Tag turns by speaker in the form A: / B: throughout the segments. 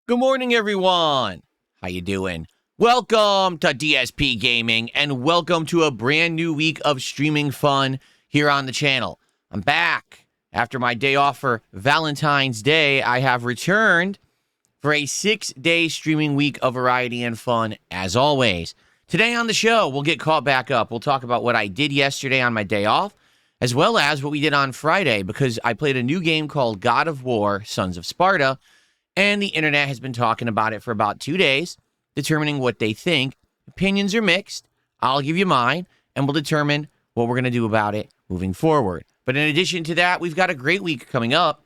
A: Good morning, everyone. How you doing? Welcome to DSPGaming, and welcome to a brand new week of streaming fun here on the channel. I'm back. After my day off for Valentine's Day, I have returned for a 6-day streaming week of variety and fun, as always. Today on the show, we'll get caught back up. We'll talk about what I did yesterday on my day off, as well as what we did on Friday, because I played a new game called God of War, Sons of Sparta, and the internet has been talking about it for about 2 days, determining what they think. Opinions are mixed. I'll give you mine, and we'll determine what we're going to do about it moving forward. But in addition to that, we've got a great week coming up.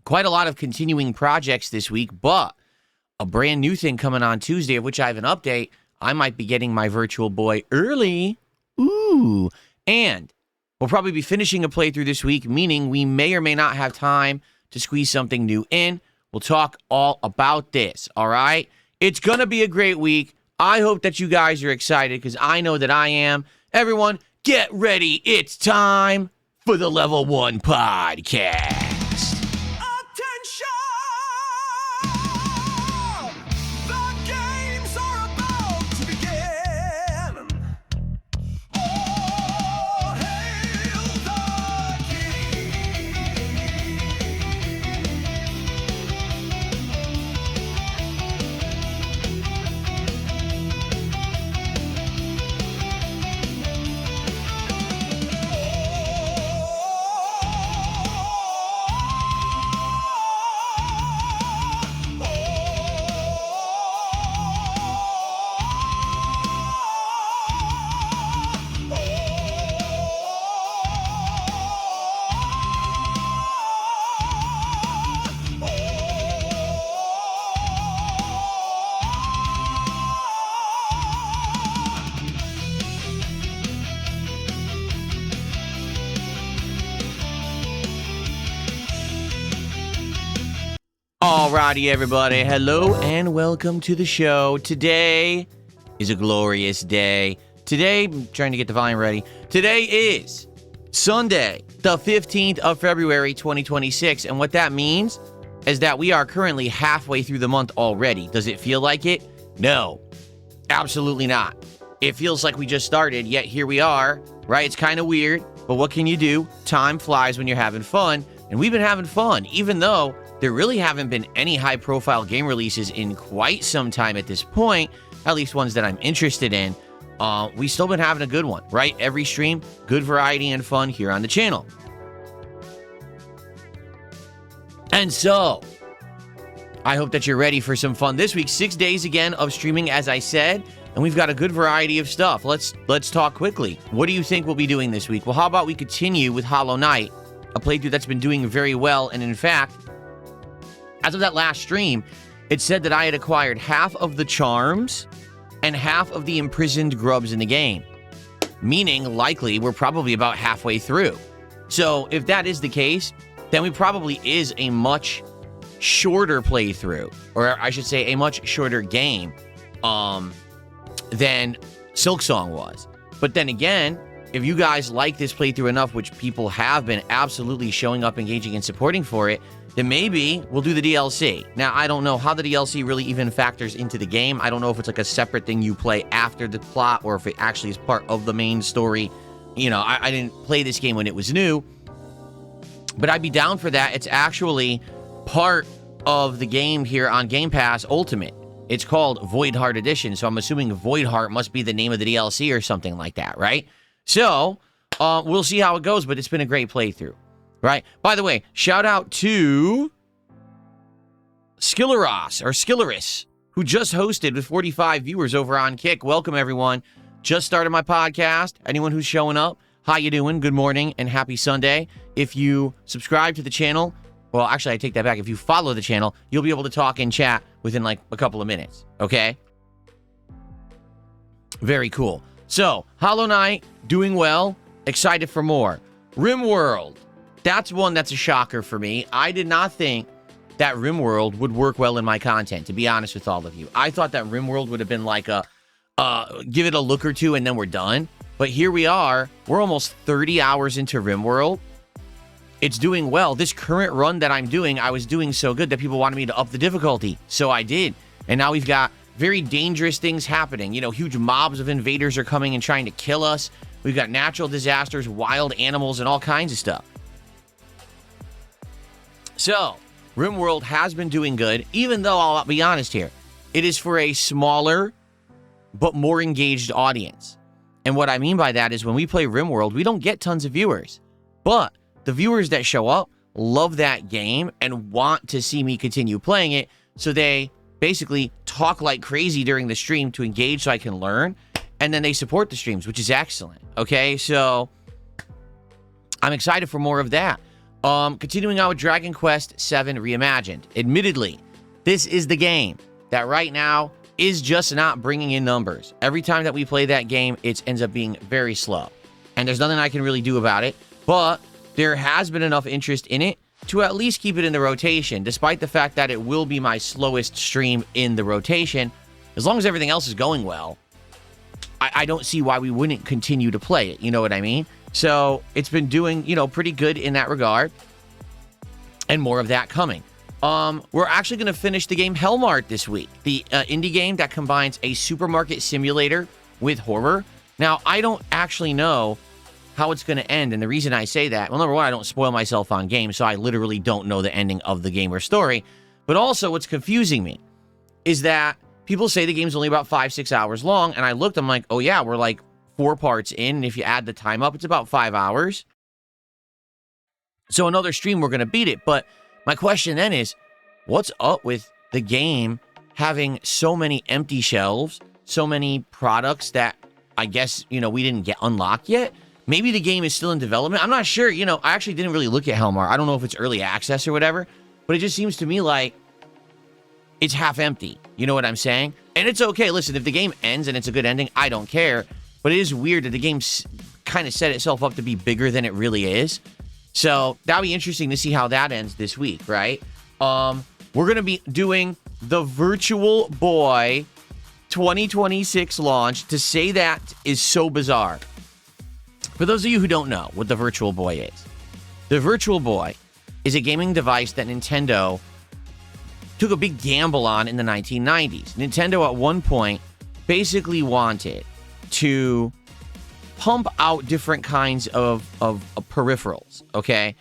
A: Quite a lot of continuing projects this week, but a brand new thing coming on Tuesday, of which I have an update. I might be getting my virtual boy early. Ooh. And we'll probably be finishing a playthrough this week, meaning we may or may not have time to squeeze something new in. We'll talk all about this, all right? It's going to be a great week. I hope that you guys are excited, because I know that I am. Everyone, get ready. It's time for the Level 1 Podcast. Alrighty, everybody. Hello and welcome to the show. Today is a glorious day. Today, I'm trying to get the volume ready. Today is Sunday, the 15th of February, 2026. And what that means is that we are currently halfway through the month already. Does it feel like it? No, absolutely not. It feels like we just started, yet here we are, right? It's kind of weird, but what can you do? Time flies when you're having fun. And we've been having fun, even though there really haven't been any high-profile game releases in quite some time at this point, at least ones that I'm interested in. We've still been having a good one, right? Every stream, good variety and fun here on the channel. And so, I hope that you're ready for some fun this week. 6 days again of streaming, as I said, and we've got a good variety of stuff. Let's talk quickly. What do you think we'll be doing this week? Well, how about we continue with Hollow Knight, a playthrough that's been doing very well, and in fact, as of that last stream, it said that I had acquired half of the charms and half of the imprisoned grubs in the game. Meaning, likely, we're probably about halfway through. So, if that is the case, then we probably is a much shorter playthrough. Or I should say, a much shorter game than Silksong was. But then again, if you guys like this playthrough enough, which people have been absolutely showing up, engaging, and supporting for it, then maybe we'll do the DLC. Now, I don't know how the DLC really even factors into the game. I don't know if it's like a separate thing you play after the plot, or if it actually is part of the main story. You know, I didn't play this game when it was new, but I'd be down for that. It's actually part of the game here on Game Pass Ultimate. It's called Void Heart Edition, so I'm assuming Void Heart must be the name of the DLC or something like that, right? So, we'll see how it goes, but it's been a great playthrough. Right. By the way, shout out to Skilleris, who just hosted with 45 viewers over on Kick. Welcome, everyone. Just started my podcast. Anyone who's showing up, how you doing? Good morning and happy Sunday. If you subscribe to the channel, well, actually, I take that back. If you follow the channel, you'll be able to talk and chat within like a couple of minutes. Okay? Very cool. So, Hollow Knight, doing well. Excited for more. RimWorld. That's one that's a shocker for me. I did not think that RimWorld would work well in my content, to be honest with all of you. I thought that RimWorld would have been like a, give it a look or two and then we're done. But here we are. We're almost 30 hours into RimWorld. it's doing well. This current run that I'm doing, I was doing so good that people wanted me to up the difficulty. So I did. And now we've got very dangerous things happening. You know, huge mobs of invaders are coming and trying to kill us. We've got natural disasters, wild animals, and all kinds of stuff. So, RimWorld has been doing good, even though, I'll be honest here, it is for a smaller but more engaged audience. And what I mean by that is when we play RimWorld, we don't get tons of viewers. But the viewers that show up love that game and want to see me continue playing it, so they basically talk like crazy during the stream to engage so I can learn, and then they support the streams, which is excellent. Okay, so I'm excited for more of that. Continuing on with Dragon Quest VII Reimagined. Admittedly, this is the game that right now is just not bringing in numbers. Every time that we play that game, it ends up being very slow. And there's nothing I can really do about it, but there has been enough interest in it to at least keep it in the rotation, despite the fact that it will be my slowest stream in the rotation. As long as everything else is going well, I don't see why we wouldn't continue to play it. You know what I mean? So it's been doing, you know, pretty good in that regard. And more of that coming. We're actually going to finish the game Hellmart this week. The indie game that combines a supermarket simulator with horror. Now, I don't actually know how it's going to end. And the reason I say that, well, number one, I don't spoil myself on games, so I literally don't know the ending of the game or story. But also, what's confusing me is that people say the game's only about 5-6 hours long, and I looked, I'm like, oh yeah, we're like 4 parts in, and if you add the time up, it's about 5 hours. So another stream, we're going to beat it. But my question then is, what's up with the game having so many empty shelves, so many products that I guess, you know, we didn't get unlocked yet? Maybe the game is still in development. I'm not sure. You know, I actually didn't really look at Hellmart. I don't know if it's early access or whatever, but it just seems to me like it's half empty. You know what I'm saying? And it's okay. Listen, if the game ends and it's a good ending, I don't care. But it is weird that the game kind of set itself up to be bigger than it really is. So that'll be interesting to see how that ends this week, right? We're going to be doing the Virtual Boy 2026 launch. To say that is so bizarre. For those of you who don't know what the Virtual Boy is, the Virtual Boy is a gaming device that Nintendo took a big gamble on in the 1990s. Nintendo at one point basically wanted to pump out different kinds of peripherals, okay?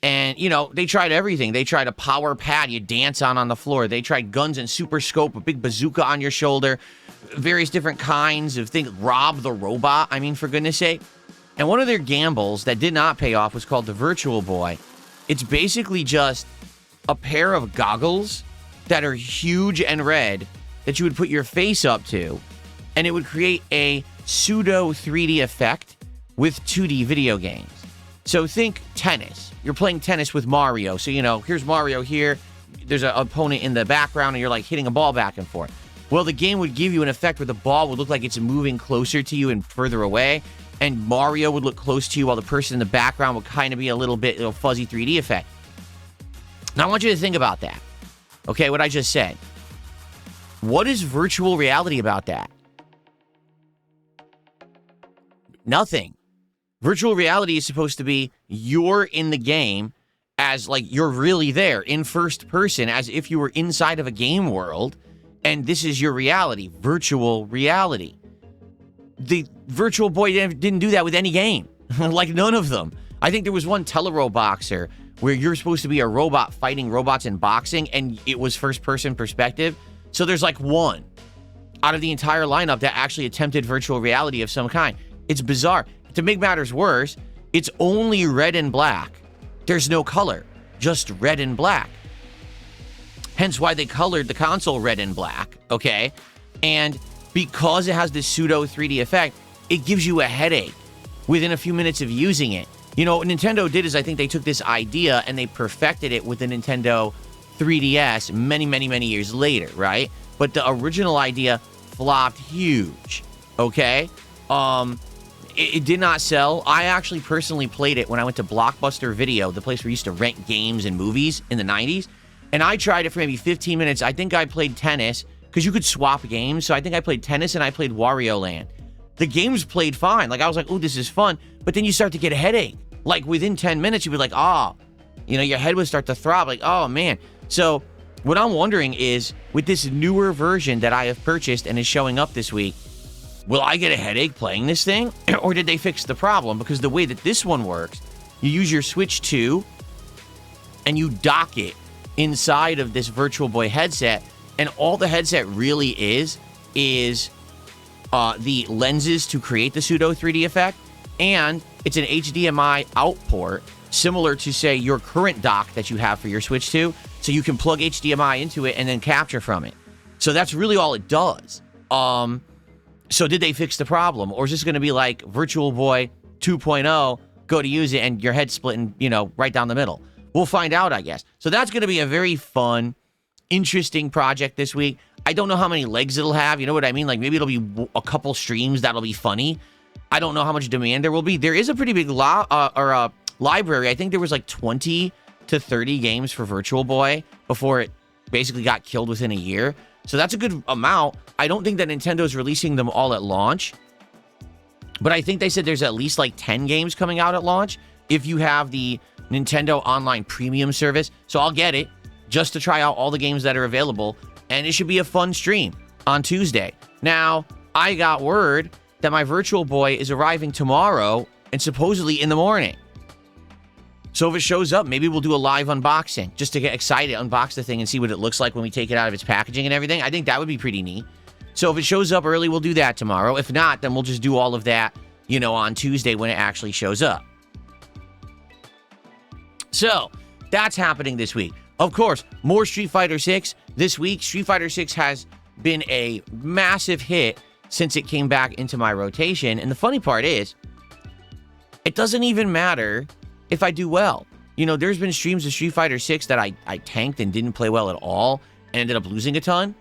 A: And, you know, they tried everything. They tried a power pad you dance on the floor. They tried guns and super scope, a big bazooka on your shoulder, various different kinds of things. Rob the Robot, I mean, for goodness sake. And one of their gambles that did not pay off was called the Virtual Boy. It's basically just a pair of goggles that are huge and red that you would put your face up to, and it would create a pseudo 3D effect with 2D video games. So think tennis. You're playing tennis with Mario. So, you know, here's Mario here. There's an opponent in the background, and you're like hitting a ball back and forth. Well, the game would give you an effect where the ball would look like it's moving closer to you and further away, and Mario would look close to you while the person in the background would kind of be a little bit fuzzy 3D effect. Now, I want you to think about that. Okay, what I just said. What is virtual reality about that? Nothing. Virtual reality is supposed to be you're in the game as like you're really there in first person, as if you were inside of a game world, and this is your reality, virtual reality. The Virtual Boy didn't do that with any game. Like none of them. I think there was one Telero Boxer where you're supposed to be a robot fighting robots in boxing, and it was first-person perspective. So there's like one out of the entire lineup that actually attempted virtual reality of some kind. It's bizarre. To make matters worse, it's only red and black. There's no color, just red and black. Hence why they colored the console red and black, okay? And because it has this pseudo 3D effect, it gives you a headache within a few minutes of using it. You know, what Nintendo did is I think they took this idea and they perfected it with the Nintendo 3DS many, many, many years later, right? But the original idea flopped huge, okay? It did not sell. I actually personally played it when I went to Blockbuster Video, the place where we used to rent games and movies in the 90s. And I tried it for maybe 15 minutes. I think I played tennis, because you could swap games. So I think I played tennis and I played Wario Land. The games played fine. Like, I was like, oh, this is fun. But then you start to get a headache. Like, within 10 minutes, you'd be like, oh, You know, your head would start to throb like, oh, man. So what I'm wondering is, with this newer version that I have purchased and is showing up this week, will I get a headache playing this thing? Or did they fix the problem? Because the way that this one works, you use your Switch 2 and you dock it inside of this Virtual Boy headset, and all the headset really is the lenses to create the pseudo 3D effect, and it's an HDMI out port, similar to, say, your current dock that you have for your Switch 2, so you can plug HDMI into it and then capture from it. So that's really all it does. So did they fix the problem? Or is this going to be like Virtual Boy 2.0, go to use it and your head's splitting, you know, right down the middle? We'll find out, I guess. So that's going to be a very fun, interesting project this week. I don't know how many legs it'll have. You know what I mean? Like, maybe it'll be a couple streams that'll be funny. I don't know how much demand there will be. There is a pretty big library. I think there was like 20 to 30 games for Virtual Boy before it basically got killed within a year. So that's a good amount. I don't think that Nintendo's releasing them all at launch, but I think they said there's at least like 10 games coming out at launch if you have the Nintendo Online Premium service. So I'll get it just to try out all the games that are available, and it should be a fun stream on Tuesday. Now, I got word that my Virtual Boy is arriving tomorrow and supposedly in the morning. So if it shows up, maybe we'll do a live unboxing just to get excited, unbox the thing and see what it looks like when we take it out of its packaging and everything. I think that would be pretty neat. So if it shows up early, we'll do that tomorrow. If not, then we'll just do all of that, you know, on Tuesday when it actually shows up. So that's happening this week. Of course, more Street Fighter 6 this week. Street Fighter 6 has been a massive hit since it came back into my rotation. And the funny part is, it doesn't even matter if I do well. You know, there's been streams of Street Fighter 6 that I tanked and didn't play well at all and ended up losing a ton.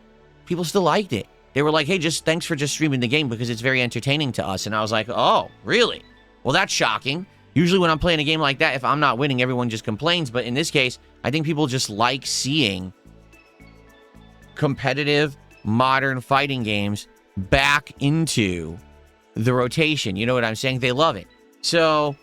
A: People still liked it. They were like, hey, just thanks for just streaming the game because it's very entertaining to us. And I was like, oh, really? Well, that's shocking. Usually when I'm playing a game like that, if I'm not winning, everyone just complains. But in this case, I think people just like seeing competitive, modern fighting games back into the rotation. You know what I'm saying? They love it. So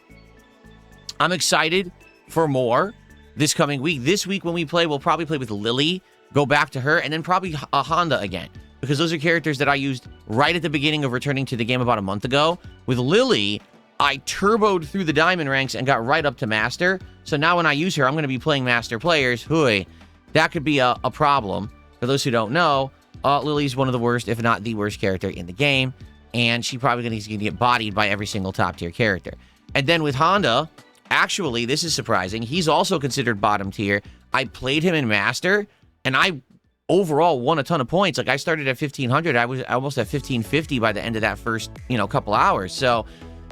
A: I'm excited for more this coming week. This week when we play, we'll probably play with Lily, go back to her, and then probably a Honda again. Because those are characters that I used right at the beginning of returning to the game about a month ago. With Lily, I turboed through the diamond ranks and got right up to master. So now when I use her, I'm going to be playing master players. Hooey, that could be a problem. For those who don't know, Lily's one of the worst, if not the worst character in the game. And she's probably going to get bodied by every single top tier character. And then with Honda, actually, this is surprising. He's also considered bottom tier. I played him in master, and I overall won a ton of points. Like, I started at 1,500. I was almost at 1,550 by the end of that first, couple hours. So,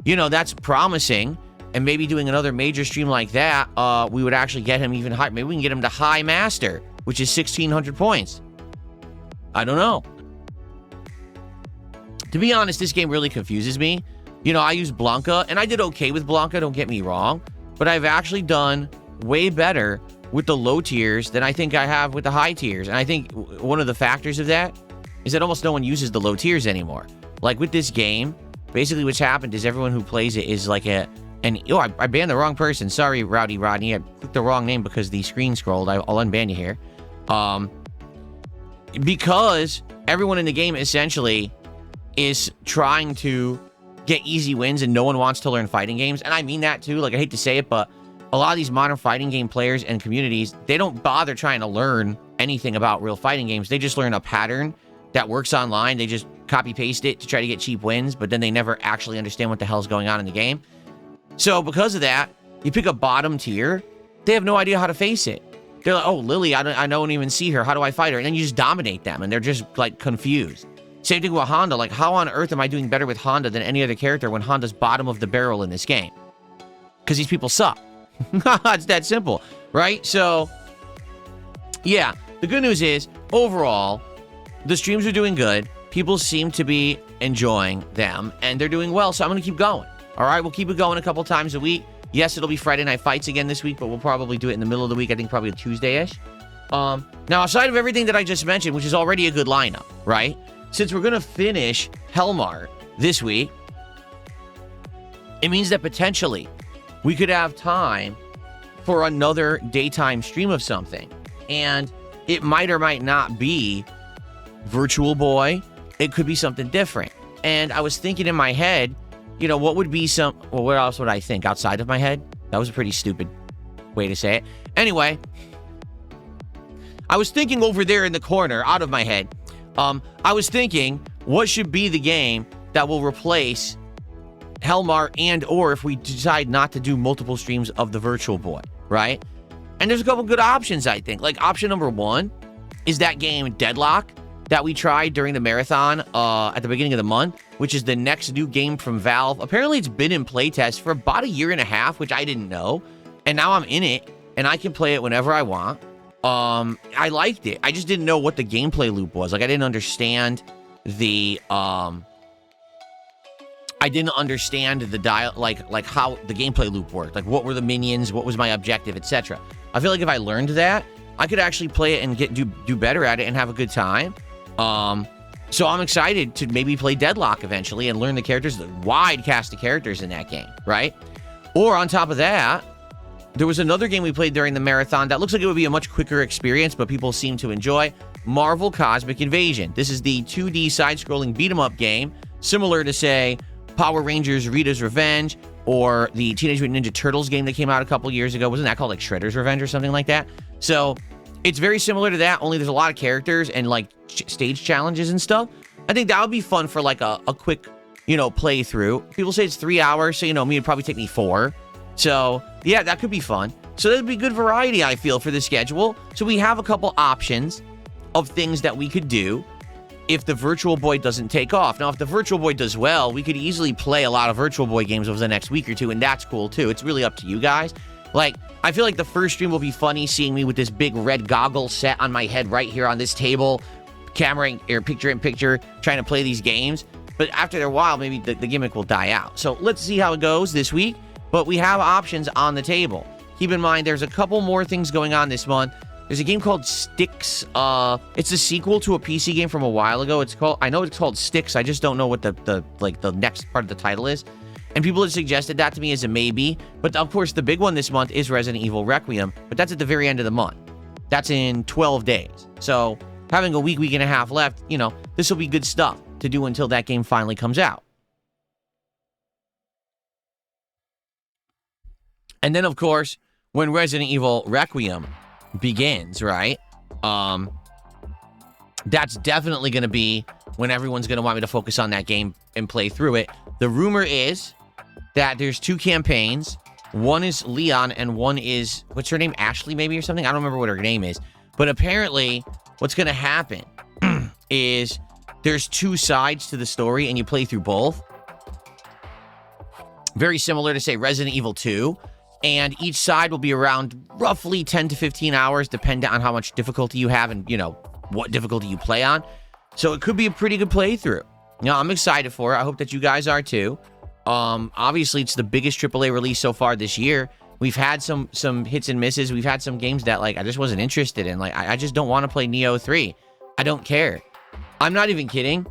A: that's promising. And maybe doing another major stream like that, we would actually get him even higher. Maybe we can get him to high master, which is 1,600 points. I don't know. To be honest, this game really confuses me. I use Blanca, and I did okay with Blanca, don't get me wrong. But I've actually done way better with the low tiers than I think I have with the high tiers. And I think one of the factors of that is that almost no one uses the low tiers anymore. Like with this game, basically what's happened is everyone who plays it is like I banned the wrong person. Sorry, Rowdy Rodney. I clicked the wrong name because the screen scrolled. I'll unban you here. Because everyone in the game essentially is trying to get easy wins and no one wants to learn fighting games. And I mean that too. Like, I hate to say it, but a lot of these modern fighting game players and communities, they don't bother trying to learn anything about real fighting games. They just learn a pattern that works online. They just copy paste it to try to get cheap wins, but then they never actually understand what the hell's going on in the game. So because of that, you pick a bottom tier, they have no idea how to face it. They're like, oh, Lily, I don't even see her. How do I fight her? And then you just dominate them, and they're just, like, confused. Same thing with Honda. Like, how on earth am I doing better with Honda than any other character when Honda's bottom of the barrel in this game? Because these people suck. It's that simple, right? So, yeah. The good news is, overall, the streams are doing good. People seem to be enjoying them, and they're doing well, so I'm going to keep going. All right? We'll keep it going a couple times a week. Yes, it'll be Friday Night Fights again this week, but we'll probably do it in the middle of the week. I think probably Tuesday-ish. Now, aside of everything that I just mentioned, which is already a good lineup, right? Since we're going to finish Hellmart this week, it means that potentially we could have time for another daytime stream of something. And it might or might not be Virtual Boy. It could be something different. And I was thinking in my head, you know, what would be what else would I think outside of my head? That was a pretty stupid way to say it. Anyway, I was thinking over there in the corner, out of my head, I was thinking, what should be the game that will replace Hellmar, and or if we decide not to do multiple streams of the Virtual Boy, right? And there's a couple good options, I think. Like, option number one is that game Deadlock that we tried during the marathon at the beginning of the month, which is the next new game from Valve. Apparently, it's been in playtest for about a year and a half, which I didn't know. And now I'm in it, and I can play it whenever I want. I liked it. I just didn't know what the gameplay loop was. Like, I didn't understand the like how the gameplay loop worked. Like, what were the minions? What was my objective, etc. I feel like if I learned that, I could actually play it and do better at it and have a good time. So I'm excited to maybe play Deadlock eventually and learn the characters, the wide cast of characters in that game, right? Or on top of that, there was another game we played during the marathon that looks like it would be a much quicker experience, but people seem to enjoy. Marvel Cosmic Invasion. This is the 2D side-scrolling beat-em-up game, similar to, say, Power Rangers Rita's Revenge, or the Teenage Mutant Ninja Turtles game that came out a couple years ago. Wasn't that called, like, Shredder's Revenge or something like that? So it's very similar to that, only there's a lot of characters and, like, stage challenges and stuff. I think that would be fun for, like, a quick, you know, playthrough. People say it's 3 hours, so, you know, me, it'd probably take me 4. So, yeah, that could be fun. So that'd be good variety, I feel, for the schedule. So we have a couple options of things that we could do if the Virtual Boy doesn't take off. Now, if the Virtual Boy does well, we could easily play a lot of Virtual Boy games over the next week or two, and that's cool, too. It's really up to you guys. Like, I feel like the first stream will be funny, seeing me with this big red goggle set on my head right here on this table, camera or picture-in-picture, trying to play these games. But after a while, maybe the gimmick will die out. So let's see how it goes this week. But we have options on the table. Keep in mind, there's a couple more things going on this month. There's a game called Styx. It's a sequel to a PC game from a while ago. I know it's called Styx. I just don't know what the next part of the title is. And people have suggested that to me as a maybe. But of course, the big one this month is Resident Evil Requiem. But that's at the very end of the month. That's in 12 days. So having a week and a half left, you know, this will be good stuff to do until that game finally comes out. And then, of course, when Resident Evil Requiem begins, right? That's definitely going to be when everyone's going to want me to focus on that game and play through it. The rumor is that there's 2 campaigns. One is Leon and one is, what's her name? Ashley, maybe, or something? I don't remember what her name is. But apparently, what's going to happen is there's 2 sides to the story and you play through both. Very similar to, say, Resident Evil 2. And each side will be around roughly 10 to 15 hours, depending on how much difficulty you have and, you know, what difficulty you play on. So it could be a pretty good playthrough. You know, I'm excited for it. I hope that you guys are too. Obviously, it's the biggest AAA release so far this year. We've had some hits and misses. We've had some games that, like, I just wasn't interested in. Like, I just don't want to play Neo 3. I don't care. I'm not even kidding.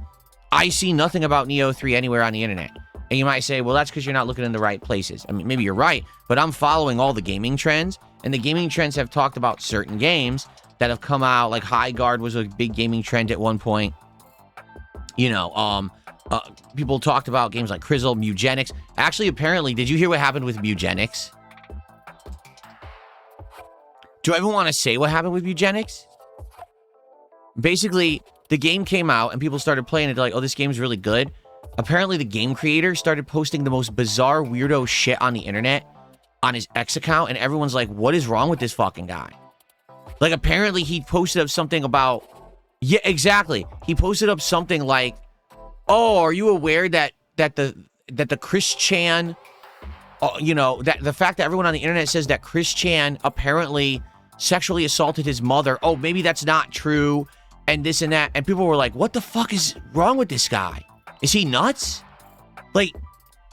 A: I see nothing about Neo 3 anywhere on the internet. And you might say, well, that's because you're not looking in the right places. I mean, maybe you're right, but I'm following all the gaming trends, and the gaming trends have talked about certain games that have come out, like High Guard was a big gaming trend at one point. You know, people talked about games like Crizzle, Mugenics. Actually, apparently, did you hear what happened with Mugenics? Do I even want to say what happened with Mugenics? Basically, the game came out, and people started playing it. They're like, oh, this game's really good. Apparently, the game creator started posting the most bizarre, weirdo shit on the internet on his X account, and everyone's like, what is wrong with this fucking guy? Like, apparently, he posted up something about... Yeah, exactly. He posted up something like, oh, are you aware that the Chris Chan... you know, that the fact that everyone on the internet says that Chris Chan apparently sexually assaulted his mother. Oh, maybe that's not true, and this and that. And people were like, what the fuck is wrong with this guy? Is he nuts? Like,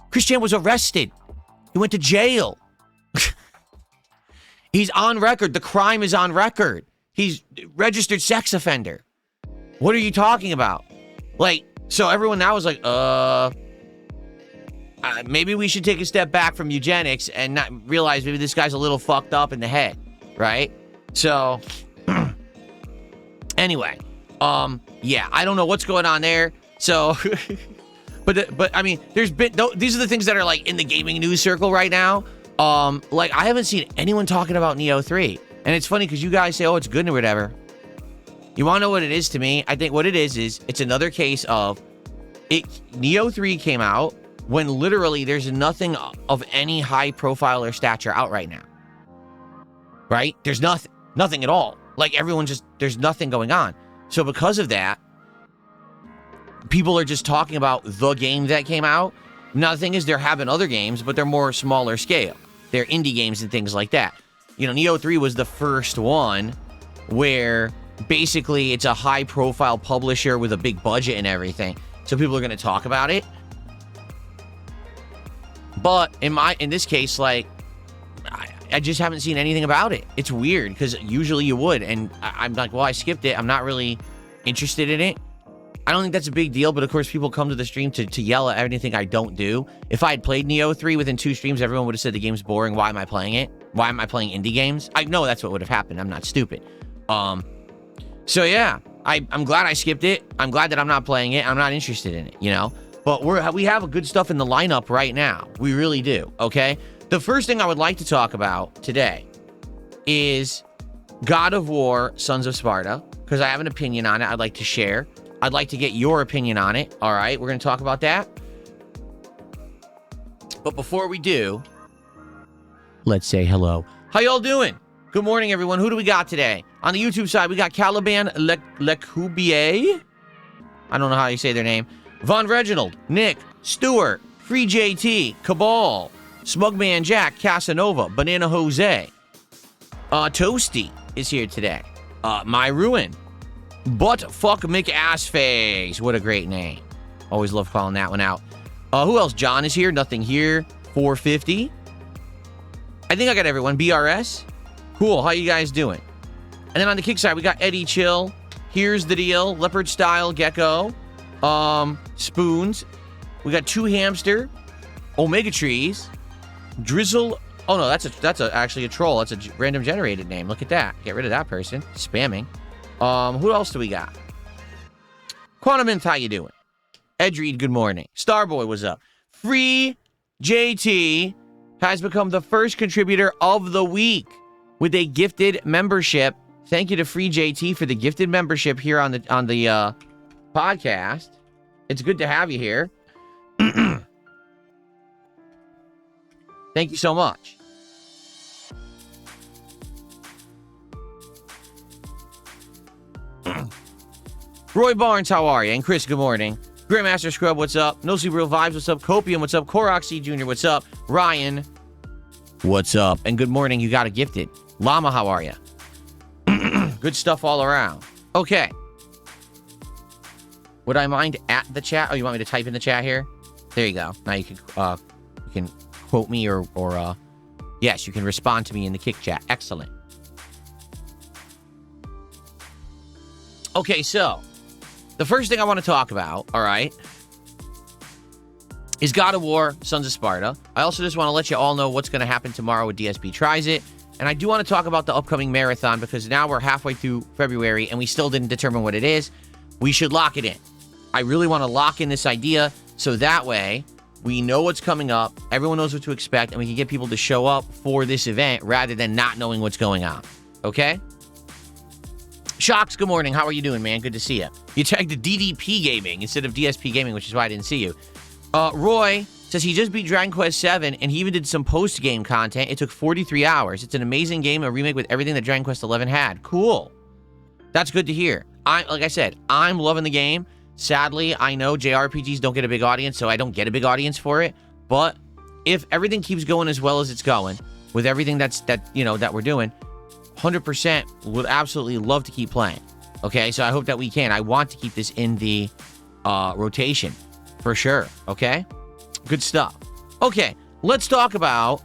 A: Chris Chan was arrested. He went to jail. He's on record. The crime is on record. He's registered sex offender. What are you talking about? Like, so everyone now is like, maybe we should take a step back from eugenics and not realize maybe this guy's a little fucked up in the head, right? So, anyway, yeah, I don't know what's going on there. So, but I mean, these are the things that are like in the gaming news circle right now. Like I haven't seen anyone talking about Neo 3, and it's funny because you guys say, oh, it's good or whatever. You want to know what it is to me? I think what it is it's another case of Neo 3 came out when literally there's nothing of any high profile or stature out right now. Right? There's nothing at all. Like everyone there's nothing going on. So because of that, people are just talking about the game that came out. Now the thing is, there have been other games, but they're more smaller scale. They're indie games and things like that. You know, Neo 3 was the first one where basically it's a high profile publisher with a big budget and everything. So people are going to talk about it. But in this case, like, I just haven't seen anything about it. It's weird because usually you would. And I'm like, well, I skipped it. I'm not really interested in it. I don't think that's a big deal. But of course, people come to the stream to yell at anything I don't do. If I had played Neo 3 within 2 streams, everyone would have said the game's boring. Why am I playing it? Why am I playing indie games? I know that's what would have happened. I'm not stupid. So yeah, I'm glad I skipped it. I'm glad that I'm not playing it. I'm not interested in it, you know? But we have good stuff in the lineup right now. We really do, okay? The first thing I would like to talk about today is God of War, Sons of Sparta, because I have an opinion on it I'd like to share. I'd like to get your opinion on it, all right? We're going to talk about that. But before we do, let's say hello. How y'all doing? Good morning, everyone. Who do we got today? On the YouTube side, we got Caliban Lecubier. I don't know how you say their name. Von Reginald, Nick, Stewart, Free JT, Cabal, Smugman Jack, Casanova, Banana Jose. Toasty is here today. My Ruin. Butt Fuck McAssface. What a great name. Always love calling that one out. Who else? John is here. Nothing here. 450. I think I got everyone. BRS. Cool. How you guys doing? And then on the kick side, we got Eddie Chill. Here's the deal. Leopard Style Gecko. Spoons. We got Two Hamster. Omega Trees. Drizzle. Oh no, that's actually a troll. That's a random generated name. Look at that. Get rid of that person. Spamming. Who else do we got? Quantum Inth, how you doing? Edreed, good morning. Starboy, what's up? Free JT has become the first contributor of the week with a gifted membership. Thank you to Free JT for the gifted membership here on the podcast. It's good to have you here. Thank you so much. Roy Barnes, how are you? And Chris, good morning. Grandmaster Scrub, what's up? No Super Real Vibes, what's up? Copium, what's up? Koroxy Jr., what's up? Ryan, what's up? And good morning, you got a gifted. Llama, how are you? Good stuff all around. Okay. Would I mind at the chat? Oh, you want me to type in the chat here? There you go. Now you can quote me or yes, you can respond to me in the kick chat. Excellent. Okay, so the first thing I want to talk about, all right, is God of War, Sons of Sparta. I also just want to let you all know what's going to happen tomorrow with DSP Tries It. And I do want to talk about the upcoming marathon because now we're halfway through February and we still didn't determine what it is. We should lock it in. I really want to lock in this idea so that way we know what's coming up, everyone knows what to expect, and we can get people to show up for this event rather than not knowing what's going on. Okay? Shocks, good morning. How are you doing, man? Good to see you. You tagged DDPGaming instead of DSPGaming, which is why I didn't see you. Roy says he just beat Dragon Quest 7 and he even did some post-game content. It took 43 hours. It's an amazing game, a remake with everything that Dragon Quest 11 had. Cool. That's good to hear. Like I said, I'm loving the game. Sadly, I know JRPGs don't get a big audience, so I don't get a big audience for it. But if everything keeps going as well as it's going, with everything that we're doing, 100% would absolutely love to keep playing. Okay, so I hope that we can. I want to keep this in the rotation for sure. Okay, good stuff. Okay, let's talk about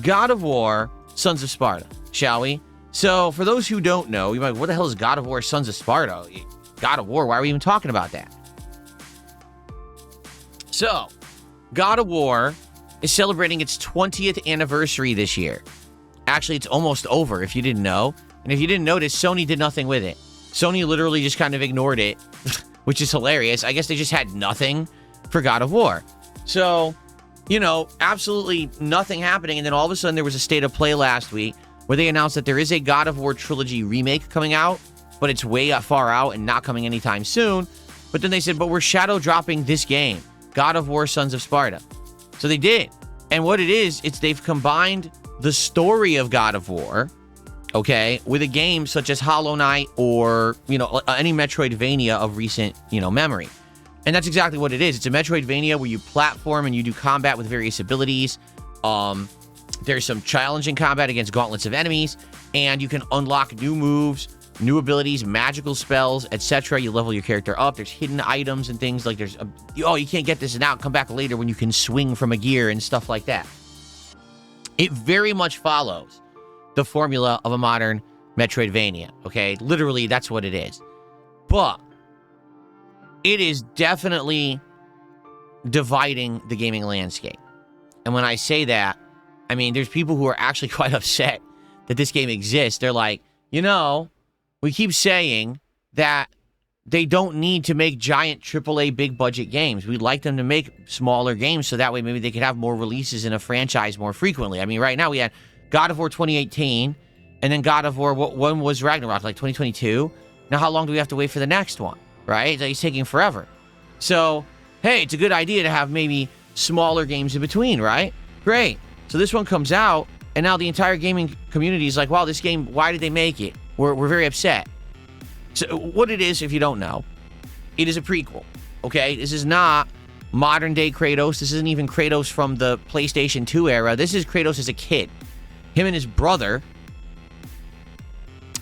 A: God of War, Sons of Sparta, shall we? So for those who don't know, you're like, what the hell is God of War, Sons of Sparta? God of War, why are we even talking about that? So, God of War is celebrating its 20th anniversary this year. Actually, it's almost over, if you didn't know. And if you didn't notice, Sony did nothing with it. Sony literally just kind of ignored it, which is hilarious. I guess they just had nothing for God of War. So, you know, absolutely nothing happening. And then all of a sudden, there was a state of play last week where they announced that there is a God of War trilogy remake coming out, but it's way far out and not coming anytime soon. But then they said, but we're shadow dropping this game, God of War Sons of Sparta. So they did. And what it is, it's they've combined the story of God of War, okay, with a game such as Hollow Knight or, you know, any Metroidvania of recent, you know, memory. And that's exactly what it is. It's a Metroidvania where you platform and you do combat with various abilities. There's some challenging combat against gauntlets of enemies, and you can unlock new moves, new abilities, magical spells, etc. You level your character up. There's hidden items and things like you can't get this now. Come back later when you can swing from a gear and stuff like that. It very much follows the formula of a modern Metroidvania, okay? Literally, that's what it is. But it is definitely dividing the gaming landscape. And when I say that, I mean, there's people who are actually quite upset that this game exists. They're like, you know, we keep saying that they don't need to make giant AAA big budget games. We'd like them to make smaller games so that way maybe they could have more releases in a franchise more frequently. I mean, right now we had God of War 2018, and then God of War, when was Ragnarok? Like 2022? Now how long do we have to wait for the next one, right? It's taking forever. So, hey, it's a good idea to have maybe smaller games in between, right? Great. So this one comes out, and now the entire gaming community is like, wow, this game, why did they make it? We're very upset. So what it is, if you don't know, it is a prequel, okay? This is not modern-day Kratos. This isn't even Kratos from the PlayStation 2 era. This is Kratos as a kid. Him and his brother,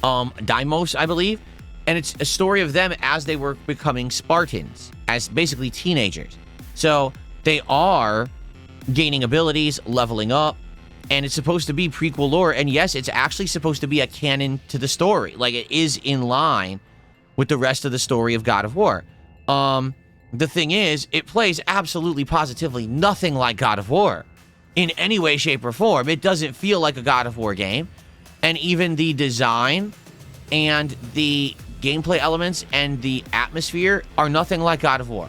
A: Deimos, I believe. And it's a story of them as they were becoming Spartans, as basically teenagers. So they are gaining abilities, leveling up, and it's supposed to be prequel lore. And yes, it's actually supposed to be a canon to the story. Like, it is in line with the rest of the story of God of War. The thing is, it plays absolutely positively nothing like God of War in any way, shape, or form. It doesn't feel like a God of War game. And even the design and the gameplay elements and the atmosphere are nothing like God of War.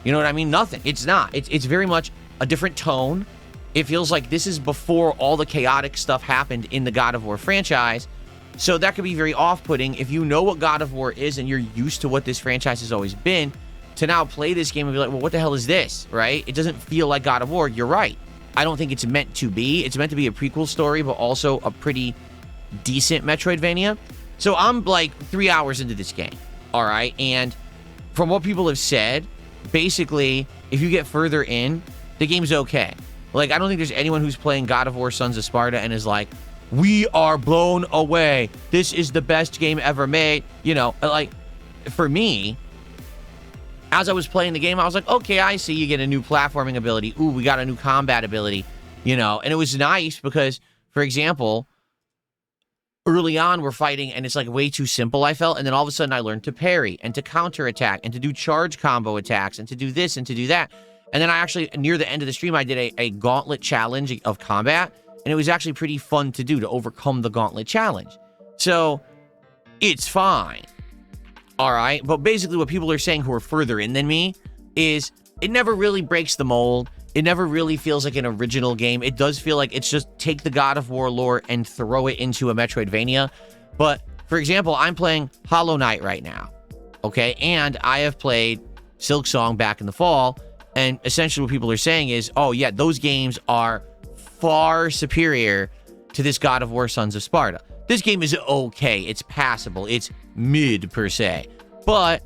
A: You know what I mean? Nothing. It's not. It's very much a different tone. It feels like this is before all the chaotic stuff happened in the God of War franchise. So that could be very off-putting if you know what God of War is and you're used to what this franchise has always been, to now play this game and be like, well, what the hell is this, right? It doesn't feel like God of War. You're right. I don't think it's meant to be. It's meant to be a prequel story, but also a pretty decent Metroidvania. So I'm like 3 hours into this game, all right? And from what people have said, basically, if you get further in, the game's okay. Like, I don't think there's anyone who's playing God of War Sons of Sparta and is like, we are blown away. This is the best game ever made. You know, like, for me, as I was playing the game, I was like, okay, I see you get a new platforming ability. Ooh, we got a new combat ability, you know. And it was nice because, for example, early on we're fighting and it's like way too simple, I felt. And then all of a sudden I learned to parry and to counterattack and to do charge combo attacks and to do this and to do that. And then I actually, near the end of the stream, I did a gauntlet challenge of combat. And it was actually pretty fun to do, to overcome the gauntlet challenge. So, it's fine. All right? But basically what people are saying who are further in than me is it never really breaks the mold. It never really feels like an original game. It does feel like it's just take the God of War lore and throw it into a Metroidvania. But, for example, I'm playing Hollow Knight right now. Okay? And I have played Silksong back in the fall. And essentially what people are saying is, oh yeah, those games are far superior to this God of War Sons of Sparta. This game is okay. It's passable. It's mid, per se. But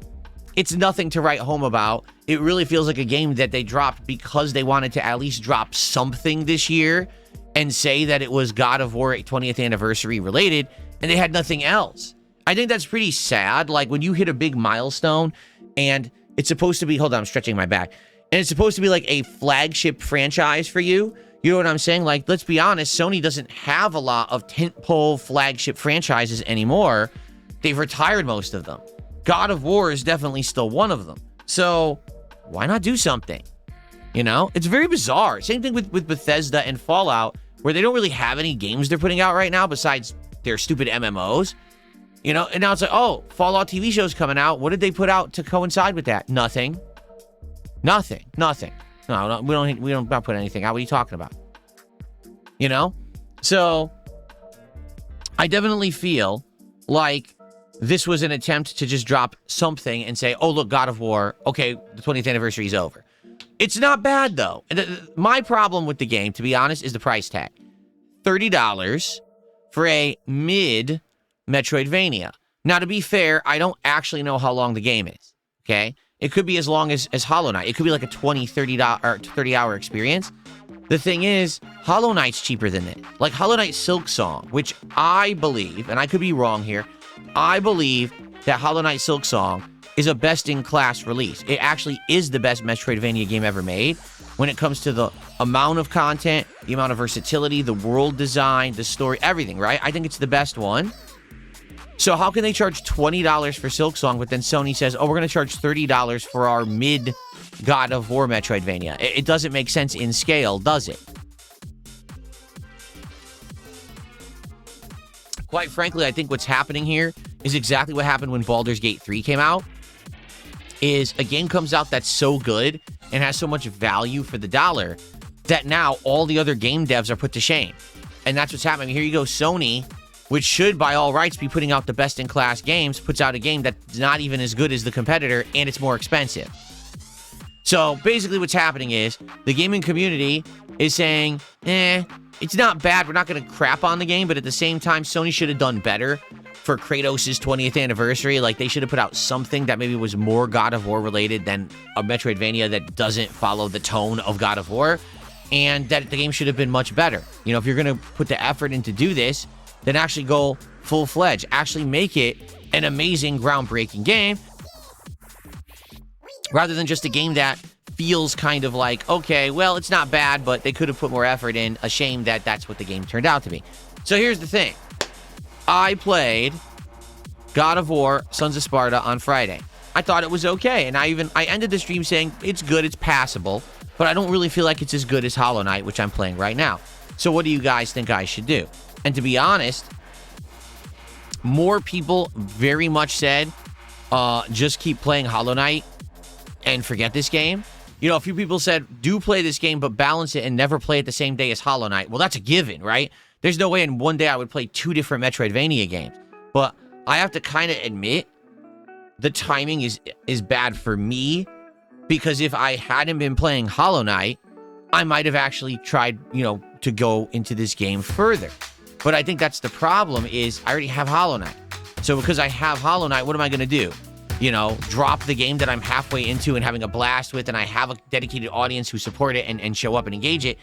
A: it's nothing to write home about. It really feels like a game that they dropped because they wanted to at least drop something this year and say that it was God of War 20th anniversary related, and they had nothing else. I think that's pretty sad. Like, when you hit a big milestone and it's supposed to be... Hold on, I'm stretching my back. And it's supposed to be like a flagship franchise for you. You know what I'm saying? Like, let's be honest, Sony doesn't have a lot of tentpole flagship franchises anymore. They've retired most of them. God of War is definitely still one of them. So, why not do something? You know, it's very bizarre. Same thing with Bethesda and Fallout, where they don't really have any games they're putting out right now besides their stupid MMOs. You know, and now it's like, oh, Fallout TV show's coming out. What did they put out to coincide with that? Nothing. Nothing. No, we don't not put anything out. What are you talking about? You know? So I definitely feel like this was an attempt to just drop something and say, oh, look, God of War, okay, the 20th anniversary is over. It's not bad, though. My problem with the game, to be honest, is the price tag. $30 for a mid Metroidvania. Now, to be fair, I don't actually know how long the game is, okay? It could be as long as Hollow Knight. It could be like a 30-hour experience. The thing is, Hollow Knight's cheaper than it. Like Hollow Knight Silk Song, which I believe, and I could be wrong here, I believe that Hollow Knight Silk Song is a best-in-class release. It actually is the best Metroidvania game ever made when it comes to the amount of content, the amount of versatility, the world design, the story, everything, right? I think it's the best one. So how can they charge $20 for Silk Song, but then Sony says, oh, we're going to charge $30 for our mid God of War Metroidvania? It doesn't make sense in scale, does it? Quite frankly, I think what's happening here is exactly what happened when Baldur's Gate 3 came out. Is a game comes out that's so good and has so much value for the dollar that now all the other game devs are put to shame. And that's what's happening. Here you go, Sony, which should by all rights be putting out the best-in-class games, puts out a game that's not even as good as the competitor, and it's more expensive. So basically what's happening is the gaming community is saying, it's not bad, we're not going to crap on the game, but at the same time, Sony should have done better for Kratos' 20th anniversary. Like, they should have put out something that maybe was more God of War related than a Metroidvania that doesn't follow the tone of God of War, and that the game should have been much better. You know, if you're going to put the effort in to do this, then actually go full-fledged. Actually make it an amazing, groundbreaking game, rather than just a game that feels kind of like, okay, well, it's not bad, but they could have put more effort in. A shame that that's what the game turned out to be. So here's the thing. I played God of War, Sons of Sparta on Friday. I thought it was okay, and I ended the stream saying, it's good, it's passable, but I don't really feel like it's as good as Hollow Knight, which I'm playing right now. So what do you guys think I should do? And to be honest, more people very much said, just keep playing Hollow Knight and forget this game. You know, a few people said, do play this game, but balance it and never play it the same day as Hollow Knight. Well, that's a given, right? There's no way in one day I would play two different Metroidvania games. But I have to kind of admit, the timing is bad for me, because if I hadn't been playing Hollow Knight, I might have actually tried, you know, to go into this game further. But I think that's the problem, is I already have Hollow Knight. So because I have Hollow Knight, what am I going to do? You know, drop the game that I'm halfway into and having a blast with, and I have a dedicated audience who support it and show up and engage it,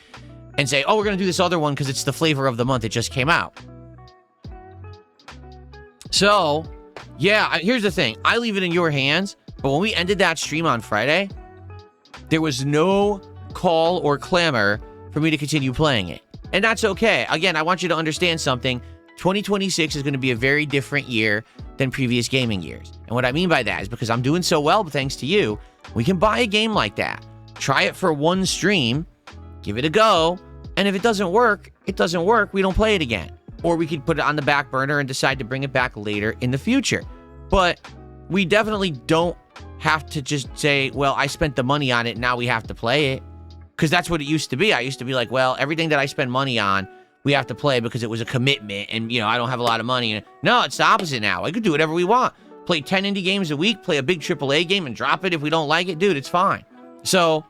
A: and say, oh, we're going to do this other one because it's the flavor of the month. It just came out. So, yeah, here's the thing. I leave it in your hands, but when we ended that stream on Friday, there was no call or clamor for me to continue playing it. And that's okay. Again, I want you to understand something. 2026 is going to be a very different year than previous gaming years. And what I mean by that is because I'm doing so well, thanks to you, we can buy a game like that. Try it for one stream, give it a go, and if it doesn't work, it doesn't work. We don't play it again. Or we could put it on the back burner and decide to bring it back later in the future. But we definitely don't have to just say, well, I spent the money on it, now we have to play it. Because that's what it used to be. I used to be like, well, everything that I spend money on, we have to play because it was a commitment, and, you know, I don't have a lot of money. No, it's the opposite now. I could do whatever we want. Play 10 indie games a week, play a big AAA game, and drop it if we don't like it. Dude, it's fine. So,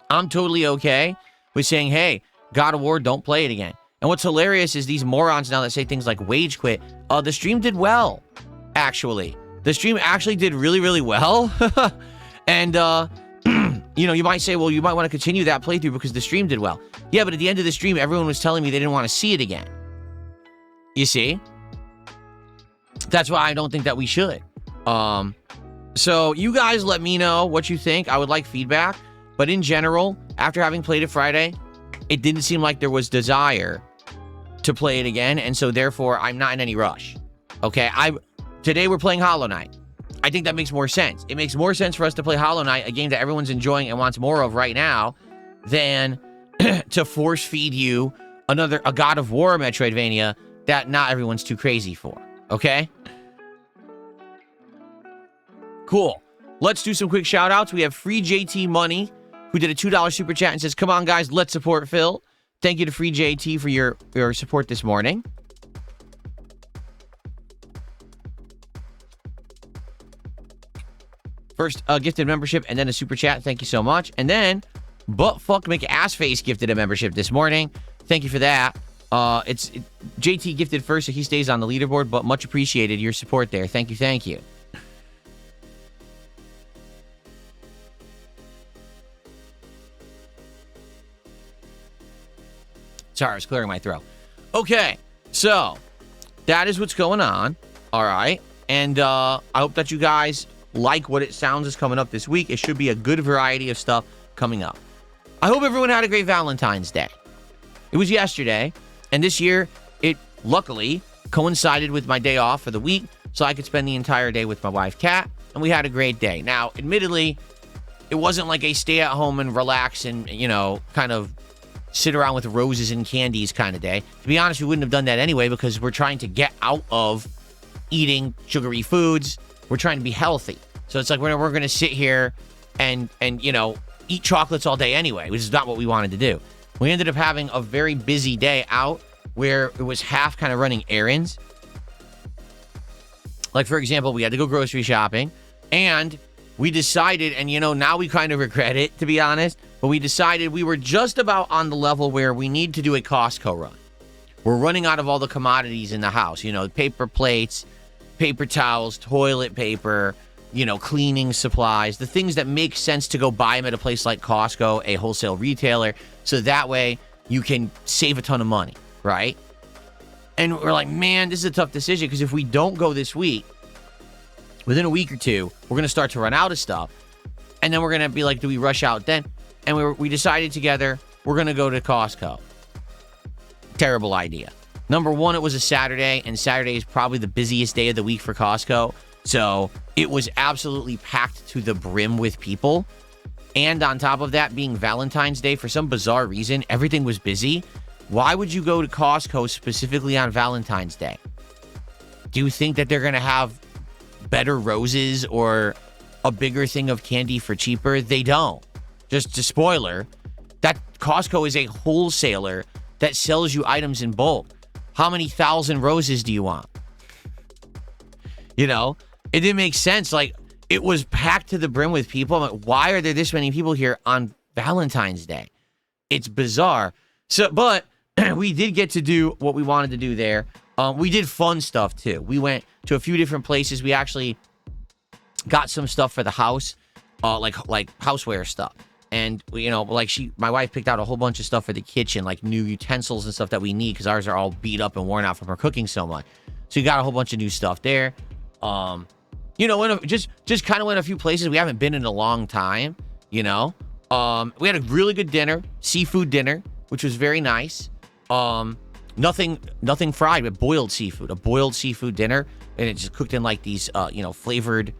A: I'm totally okay with saying, hey, God of War, don't play it again. And what's hilarious is these morons now that say things like wage quit. The stream did well, actually. The stream actually did really, really well. And, you know, you might say, well, you might want to continue that playthrough because the stream did well. Yeah, but at the end of the stream, everyone was telling me they didn't want to see it again. You see? That's why I don't think that we should. So you guys let me know what you think. I would like feedback. But in general, after having played it Friday, it didn't seem like there was desire to play it again. And so therefore, I'm not in any rush. Okay? Today we're playing Hollow Knight. I think that makes more sense. It makes more sense for us to play Hollow Knight, a game that everyone's enjoying and wants more of right now, than to force feed you a God of War Metroidvania that not everyone's too crazy for. Okay? Cool. Let's do some quick shout outs. We have Free JT Money, who did a $2 super chat and says, come on, guys, let's support Phil. Thank you to Free JT for your support this morning. First, a gifted membership and then a super chat. Thank you so much. And then, Buttfuck McAssface gifted a membership this morning. Thank you for that. JT gifted first, so he stays on the leaderboard, but much appreciated your support there. Thank you, thank you. Sorry, I was clearing my throat. Okay, so that is what's going on. All right, and I hope that you guys like what it sounds is coming up this week. It should be a good variety of stuff coming up. I hope everyone had a great Valentine's Day. It was yesterday, and this year, it luckily coincided with my day off for the week, so I could spend the entire day with my wife, Kat, and we had a great day. Now, admittedly, it wasn't like a stay at home and relax and, you know, kind of sit around with roses and candies kind of day. To be honest, we wouldn't have done that anyway because we're trying to get out of eating sugary foods. We're trying to be healthy. So it's like we're going to sit here and you know, eat chocolates all day anyway, which is not what we wanted to do. We ended up having a very busy day out where it was half kind of running errands. Like, for example, we had to go grocery shopping, and we decided, and you know, now we kind of regret it, to be honest, but we decided we were just about on the level where we need to do a Costco run. We're running out of all the commodities in the house, you know, paper plates, paper towels, toilet paper, you know, cleaning supplies, the things that make sense to go buy them at a place like Costco, a wholesale retailer, so that way you can save a ton of money, right? And we're like, man, this is a tough decision because if we don't go this week, within a week or two, we're going to start to run out of stuff. And then we're going to be like, do we rush out then? And we decided together, we're going to go to Costco. Terrible idea. Number one, it was a Saturday, and Saturday is probably the busiest day of the week for Costco. So it was absolutely packed to the brim with people. And on top of that, being Valentine's Day, for some bizarre reason, everything was busy. Why would you go to Costco specifically on Valentine's Day? Do you think that they're going to have better roses or a bigger thing of candy for cheaper? They don't. Just a spoiler, that Costco is a wholesaler that sells you items in bulk. How many thousand roses do you want? You know, it didn't make sense. Like, it was packed to the brim with people. I'm like, why are there this many people here on Valentine's Day? It's bizarre. So, but we did get to do what we wanted to do there. We did fun stuff too. We went to a few different places. We actually got some stuff for the house, like houseware stuff. And you know, like my wife picked out a whole bunch of stuff for the kitchen, like new utensils and stuff that we need because ours are all beat up and worn out from her cooking so much. So we got a whole bunch of new stuff there. You know, just kind of went a few places we haven't been in a long time. You know, we had a really good dinner, seafood dinner, which was very nice. Nothing fried, but boiled seafood, a boiled seafood dinner, and it just cooked in like these, you know, flavored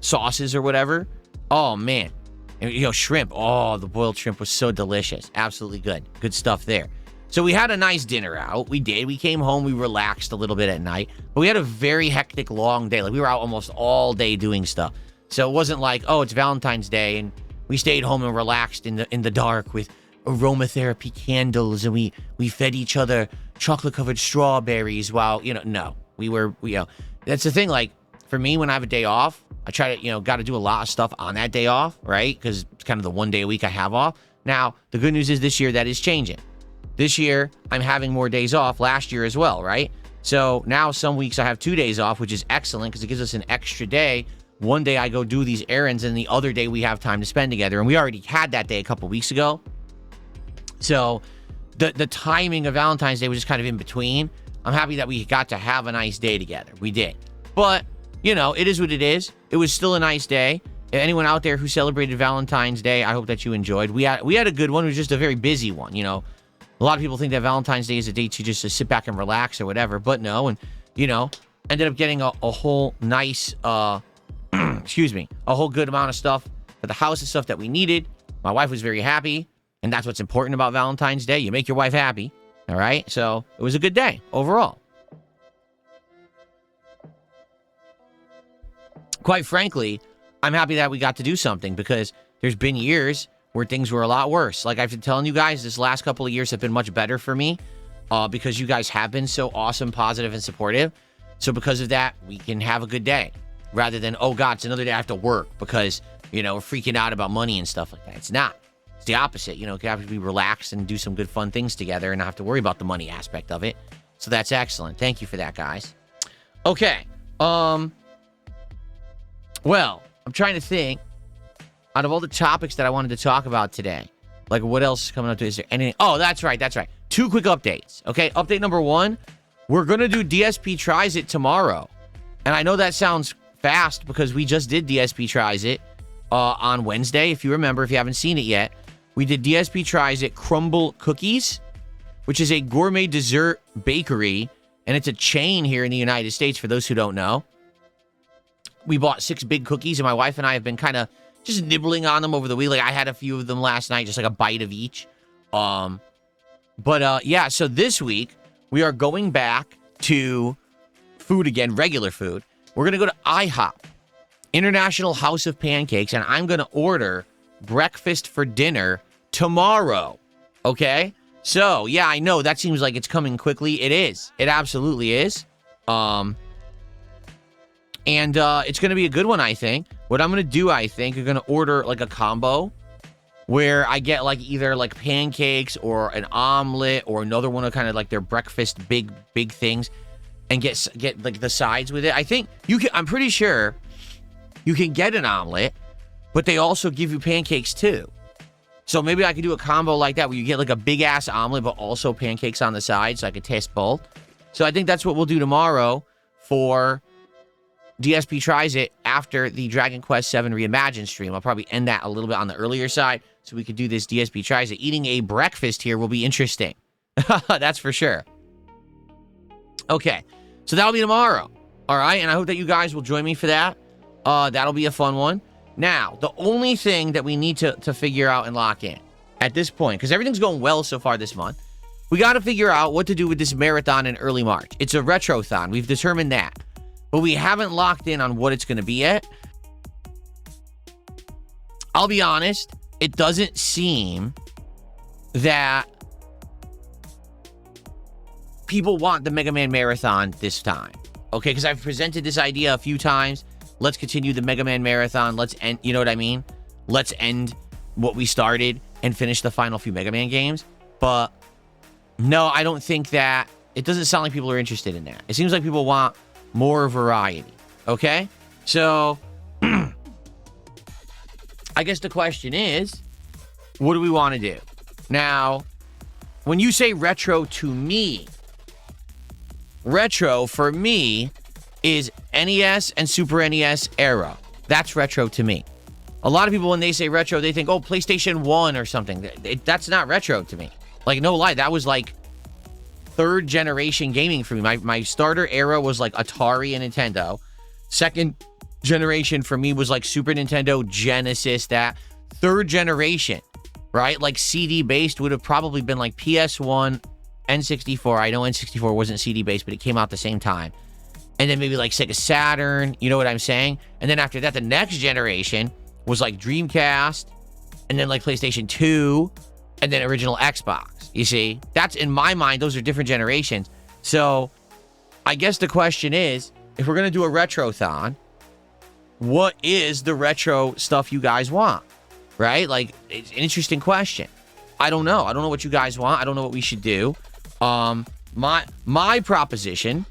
A: sauces or whatever. Oh man, and, you know, shrimp. Oh, the boiled shrimp was so delicious, absolutely good stuff there. So we had a nice dinner out. We did. We came home. We relaxed a little bit at night, but we had a very hectic, long day. Like we were out almost all day doing stuff. So it wasn't like, oh, it's Valentine's Day and we stayed home and relaxed in the dark with aromatherapy candles and we fed each other chocolate-covered strawberries while, you know, no. We you know, that's the thing. Like for me, when I have a day off, I try to, you know, got to do a lot of stuff on that day off, right? Because it's kind of the one day a week I have off. Now, the good news is this year that is changing. This year, I'm having more days off. Last year as well, right? So now some weeks I have 2 days off, which is excellent because it gives us an extra day. One day I go do these errands, and the other day we have time to spend together. And we already had that day a couple weeks ago. So the timing of Valentine's Day was just kind of in between. I'm happy that we got to have a nice day together. We did. But, you know, it is what it is. It was still a nice day. Anyone out there who celebrated Valentine's Day, I hope that you enjoyed. We had a good one. It was just a very busy one, you know. A lot of people think that Valentine's Day is a day to just sit back and relax or whatever, but no. And, you know, ended up getting a whole nice, excuse me, a whole good amount of stuff for the house and stuff that we needed. My wife was very happy, and that's what's important about Valentine's Day. You make your wife happy, all right? So it was a good day overall. Quite frankly, I'm happy that we got to do something because there's been years where things were a lot worse. Like I've been telling you guys, this last couple of years have been much better for me because you guys have been so awesome, positive, and supportive. So because of that, we can have a good day rather than, oh God, it's another day I have to work because, you know, we're freaking out about money and stuff like that. It's not. It's the opposite. You know, you have to be relaxed and do some good, fun things together and not have to worry about the money aspect of it. So that's excellent. Thank you for that, guys. Okay. Well, I'm trying to think, out of all the topics that I wanted to talk about today, like what else is coming up to? Is there anything? Oh, that's right. 2 quick updates. Okay, update number 1, we're going to do DSP Tries It tomorrow. And I know that sounds fast because we just did DSP Tries It on Wednesday. If you remember, if you haven't seen it yet, we did DSP Tries It Crumble Cookies, which is a gourmet dessert bakery. And it's a chain here in the United States, for those who don't know. We bought 6 big cookies, and my wife and I have been kind of just nibbling on them over the week. Like, I had a few of them last night, just like a bite of each. Yeah, so this week, we are going back to food again, regular food. We're going to go to IHOP, International House of Pancakes, and I'm going to order breakfast for dinner tomorrow, okay? So, yeah, I know, that seems like it's coming quickly. It is. It absolutely is. And it's going to be a good one, I think. What I'm going to do, I think, I'm going to order, like, a combo where I get, like, either, like, pancakes or an omelet or another one of kind of, like, their breakfast big things and get like, the sides with it. I think you can, I'm pretty sure you can get an omelet, but they also give you pancakes, too. So maybe I could do a combo like that where you get, like, a big-ass omelet but also pancakes on the side so I could taste both. So I think that's what we'll do tomorrow for DSP Tries It after the Dragon Quest VII Reimagined stream. I'll probably end that a little bit on the earlier side so we could do this DSP Tries It. Eating a breakfast here will be interesting. That's for sure. Okay, so that'll be tomorrow. All right, and I hope that you guys will join me for that. That'll be a fun one. Now, the only thing that we need to figure out and lock in at this point, because everything's going well so far this month, we got to figure out what to do with this marathon in early March. It's a retrothon. We've determined that. But we haven't locked in on what it's going to be yet. I'll be honest, it doesn't seem that people want the Mega Man Marathon this time. Okay, because I've presented this idea a few times. Let's continue the Mega Man Marathon. Let's end, you know what I mean? Let's end what we started and finish the final few Mega Man games. But no, I don't think that, it doesn't sound like people are interested in that. It seems like people want more variety, okay? So, I guess the question is, what do we want to do? Now, when you say retro to me, retro for me is NES and Super NES era. That's retro to me. A lot of people, when they say retro, they think, oh, PlayStation 1 or something. That's not retro to me. Like, no lie, that was like 3rd generation gaming for me. My starter era was like Atari and Nintendo. 2nd generation for me was like Super Nintendo, Genesis, that. 3rd generation, right? Like CD based would have probably been like PS1, N64. I know N64 wasn't CD based, but it came out the same time. And then maybe like Sega Saturn, you know what I'm saying? And then after that, the next generation was like Dreamcast, and then like PlayStation 2, and then original Xbox. You see, that's in my mind, those are different generations. So I guess the question is, if we're going to do a retrothon, what is the retro stuff you guys want? Right? Like, it's an interesting question. I don't know. I don't know what you guys want. I don't know what we should do. My proposition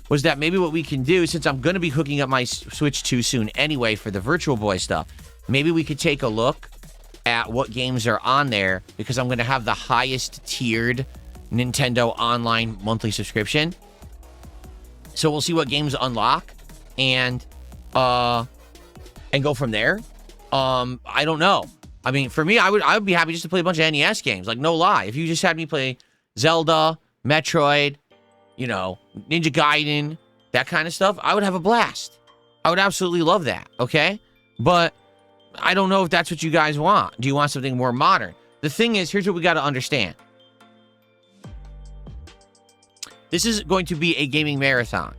A: was that maybe what we can do, since I'm going to be hooking up my Switch 2 soon anyway for the Virtual Boy stuff, maybe we could take a look at what games are on there, because I'm going to have the highest tiered Nintendo Online monthly subscription. So we'll see what games unlock and go from there. I don't know. I mean, for me, I would be happy just to play a bunch of NES games. Like, no lie. If you just had me play Zelda, Metroid, you know, Ninja Gaiden, that kind of stuff, I would have a blast. I would absolutely love that, okay? But I don't know if that's what you guys want. Do you want something more modern? The thing is, here's what we got to understand. This is going to be a gaming marathon.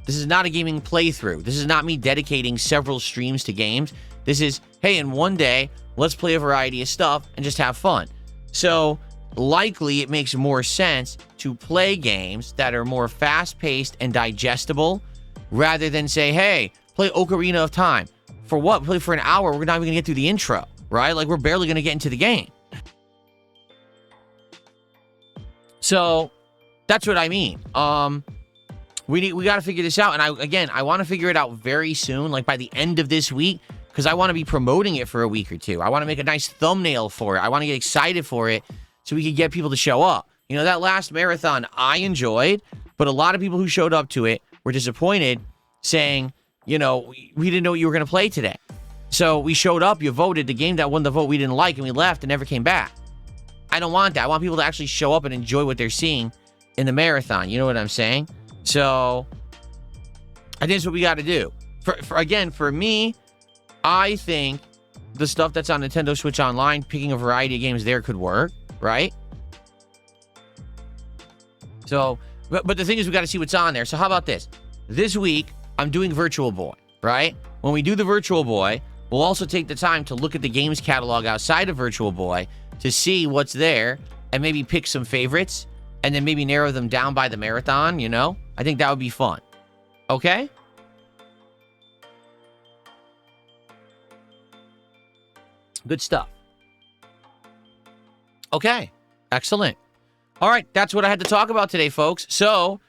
A: This is not a gaming playthrough. This is not me dedicating several streams to games. This is, hey, in one day, let's play a variety of stuff and just have fun. So likely it makes more sense to play games that are more fast-paced and digestible rather than say, hey, play Ocarina of Time. For what? Play for an hour. We're not even going to get through the intro, right? Like, we're barely going to get into the game. So that's what I mean. We got to figure this out. And I want to figure it out very soon, like by the end of this week, because I want to be promoting it for a week or two. I want to make a nice thumbnail for it. I want to get excited for it so we can get people to show up. You know, that last marathon I enjoyed, but a lot of people who showed up to it were disappointed, saying, you know, we didn't know what you were going to play today. So we showed up, you voted, the game that won the vote we didn't like, and we left and never came back. I don't want that. I want people to actually show up and enjoy what they're seeing in the marathon. You know what I'm saying? So I think that's what we got to do. For me, I think the stuff that's on Nintendo Switch Online, picking a variety of games there could work, right? So, but the thing is, we got to see what's on there. So how about this? This week, I'm doing Virtual Boy, right? When we do the Virtual Boy, we'll also take the time to look at the games catalog outside of Virtual Boy to see what's there and maybe pick some favorites and then maybe narrow them down by the marathon, you know? I think that would be fun. Okay? Good stuff. Okay. Excellent. All right. That's what I had to talk about today, folks. So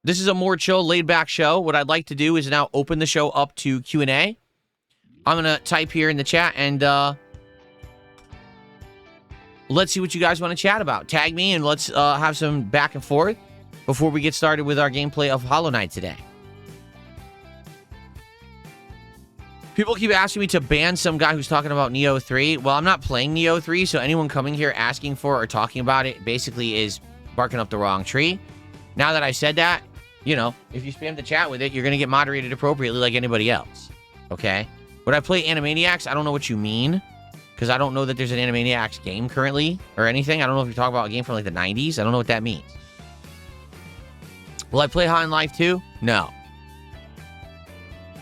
A: this is a more chill, laid-back show. What I'd like to do is now open the show up to Q&A. I'm going to type here in the chat and let's see what you guys want to chat about. Tag me and let's have some back and forth before we get started with our gameplay of Hollow Knight today. People keep asking me to ban some guy who's talking about Neo 3. Well, I'm not playing Neo 3, so anyone coming here asking for or talking about it basically is barking up the wrong tree. Now that I said that, you know, if you spam the chat with it, you're going to get moderated appropriately like anybody else. Okay? Would I play Animaniacs? I don't know what you mean, because I don't know that there's an Animaniacs game currently or anything. I don't know if you're talking about a game from like the 90s. I don't know what that means. Will I play High on Life 2? No.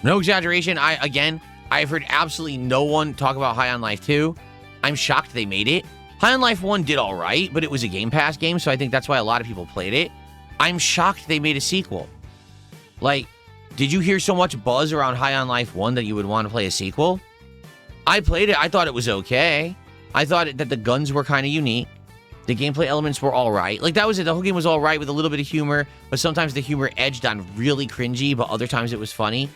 A: No exaggeration. I've heard absolutely no one talk about High on Life 2. I'm shocked they made it. High on Life 1 did all right, but it was a Game Pass game, so I think that's why a lot of people played it. I'm shocked they made a sequel. Like, did you hear so much buzz around High on Life 1 that you would want to play a sequel? I played it. I thought it was okay. I thought that the guns were kind of unique. The gameplay elements were all right. Like, that was it. The whole game was all right with a little bit of humor, but sometimes the humor edged on really cringy, but other times it was funny.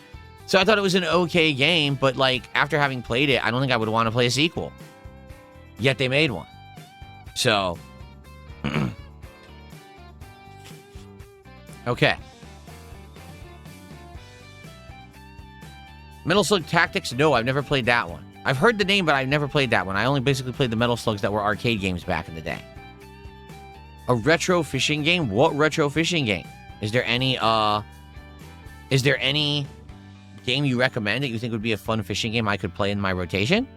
A: So I thought it was an okay game, but, like, after having played it, I don't think I would want to play a sequel. Yet they made one. So, okay. Metal Slug Tactics? No, I've never played that one. I've heard the name, but I've never played that one. I only basically played the Metal Slugs that were arcade games back in the day. A retro fishing game? What retro fishing game? Is there any game you recommend that you think would be a fun fishing game I could play in my rotation?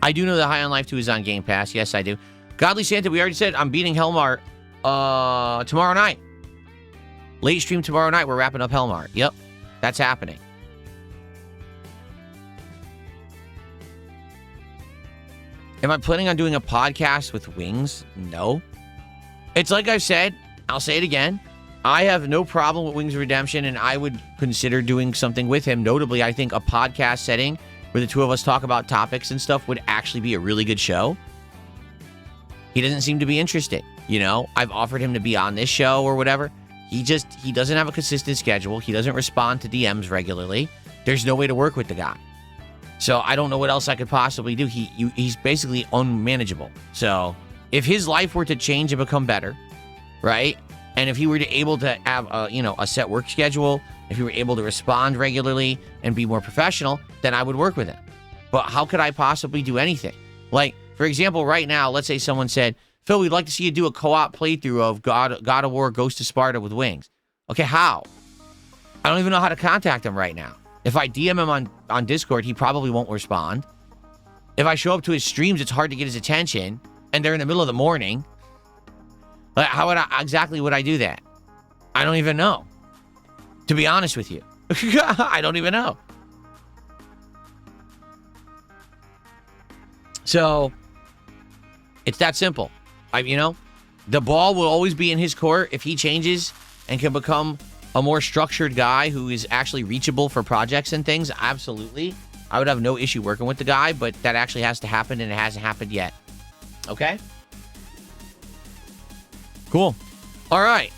A: I do know that High on Life 2 is on Game Pass. Yes, I do. Godly Santa, we already said I'm beating Hellmart tomorrow night. Late stream tomorrow night, we're wrapping up Hellmart. Yep, that's happening. Am I planning on doing a podcast with Wings? No. It's like I've said, I'll say it again. I have no problem with Wings of Redemption, and I would consider doing something with him. Notably, I think a podcast setting where the two of us talk about topics and stuff would actually be a really good show. He doesn't seem to be interested. You know, I've offered him to be on this show or whatever. He doesn't have a consistent schedule. He doesn't respond to DMs regularly. There's no way to work with the guy. So I don't know what else I could possibly do. He's basically unmanageable. So if his life were to change and become better, right? And if he were to able to have a set work schedule, if he were able to respond regularly and be more professional, then I would work with him. But how could I possibly do anything? Like, for example, right now, let's say someone said, Phil, we'd like to see you do a co-op playthrough of God of War Ghost of Sparta with wings. Okay, how? I don't even know how to contact him right now. If I DM him on Discord, he probably won't respond. If I show up to his streams, it's hard to get his attention, and they're in the middle of the morning. Like, how exactly would I do that? I don't even know. To be honest with you. I don't even know. So, it's that simple. The ball will always be in his court. If he changes and can become a more structured guy who is actually reachable for projects and things, absolutely. I would have no issue working with the guy, but that actually has to happen, and it hasn't happened yet. Okay? Cool. All right.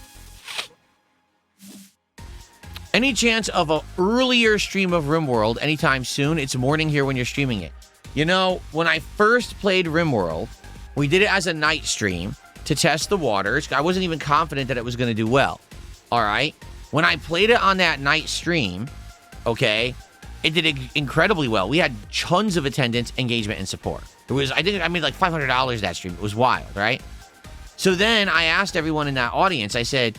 A: Any chance of an earlier stream of RimWorld anytime soon? It's morning here when you're streaming it. When I first played RimWorld, we did it as a night stream to test the waters. I wasn't even confident that it was going to do well. All right? When I played it on that night stream, okay, it did incredibly well. We had tons of attendance, engagement, and support. I made like $500 that stream. It was wild, right? So then I asked everyone in that audience, I said,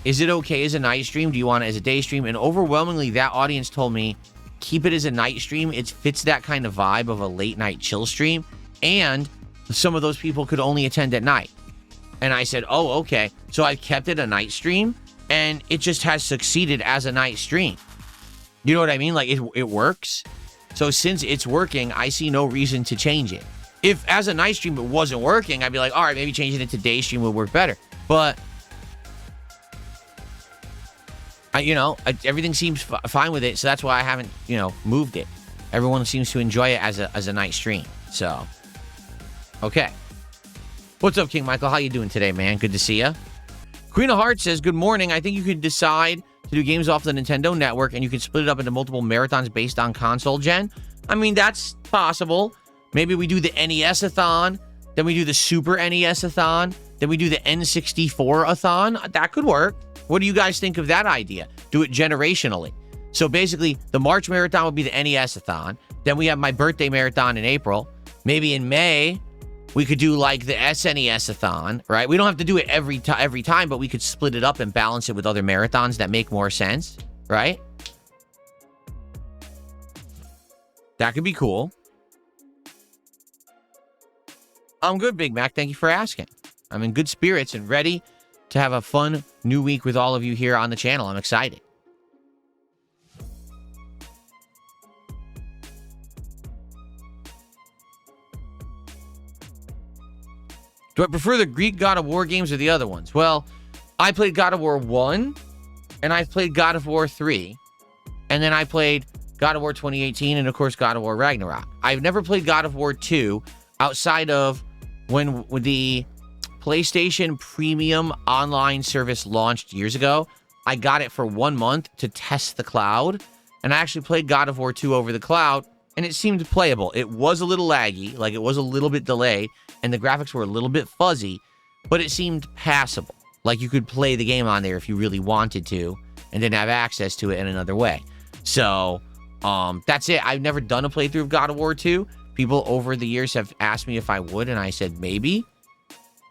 A: is it okay as a night stream? Do you want it as a day stream? And overwhelmingly, that audience told me, keep it as a night stream. It fits that kind of vibe of a late night chill stream. And some of those people could only attend at night. And I said, oh, okay. So I kept it a night stream, and it just has succeeded as a night stream. You know what I mean? Like, it works. So since it's working, I see no reason to change it. If as a night stream it wasn't working, I'd be like, all right, maybe changing it to day stream would work better. But everything seems fine with it, so that's why I haven't, moved it. Everyone seems to enjoy it as a night stream. So, okay. What's up, King Michael? How you doing today, man? Good to see you. Queen of Hearts says, good morning. I think you could decide to do games off the Nintendo Network, and you can split it up into multiple marathons based on console gen. I mean, that's possible. Maybe we do the NES-a-thon, then we do the Super NES-a-thon, then we do the N64-a-thon. That could work. What do you guys think of that idea? Do it generationally. So basically, the March marathon would be the NES-a-thon. Then we have my birthday marathon in April. Maybe in May, we could do like the SNES-a-thon, right? We don't have to do it every time, but we could split it up and balance it with other marathons that make more sense, right? That could be cool. I'm good, Big Mac. Thank you for asking. I'm in good spirits and ready to have a fun new week with all of you here on the channel. I'm excited. Do I prefer the Greek God of War games or the other ones? Well, I played God of War 1, and I've played God of War 3, and then I played God of War 2018, and of course God of War Ragnarok. I've never played God of War 2 outside of when the PlayStation Premium online service launched years ago. I got it for 1 month to test the cloud, and I actually played God of War 2 over the cloud, and it seemed playable. It was a little laggy, like it was a little bit delayed, and the graphics were a little bit fuzzy, but it seemed passable. Like you could play the game on there if you really wanted to, and didn't have access to it in another way. So, that's it. I've never done a playthrough of God of War 2. People over the years have asked me if I would, and I said maybe.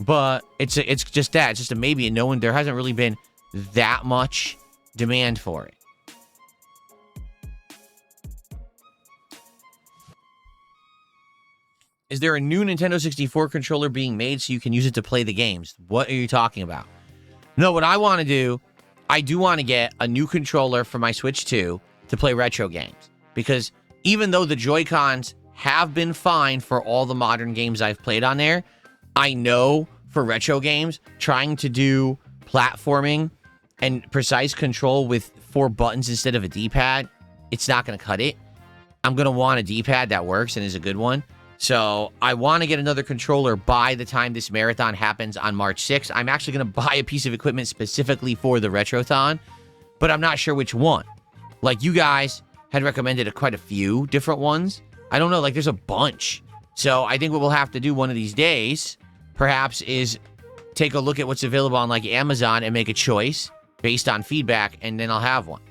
A: But it's just that. It's just a maybe, and there hasn't really been that much demand for it. Is there a new Nintendo 64 controller being made so you can use it to play the games? What are you talking about? No, what I want to do, I do want to get a new controller for my Switch 2 to play retro games. Because even though the Joy-Cons have been fine for all the modern games I've played on there, I know for retro games, trying to do platforming and precise control with 4 buttons instead of a D-pad, it's not going to cut it. I'm going to want a D-pad that works and is a good one. So I want to get another controller by the time this marathon happens on March 6th. I'm actually going to buy a piece of equipment specifically for the Retrothon, but I'm not sure which one. Like, you guys had recommended quite a few different ones. I don't know, like, there's a bunch. So I think what we'll have to do one of these days, perhaps, is take a look at what's available on, like, Amazon and make a choice based on feedback, and then I'll have one.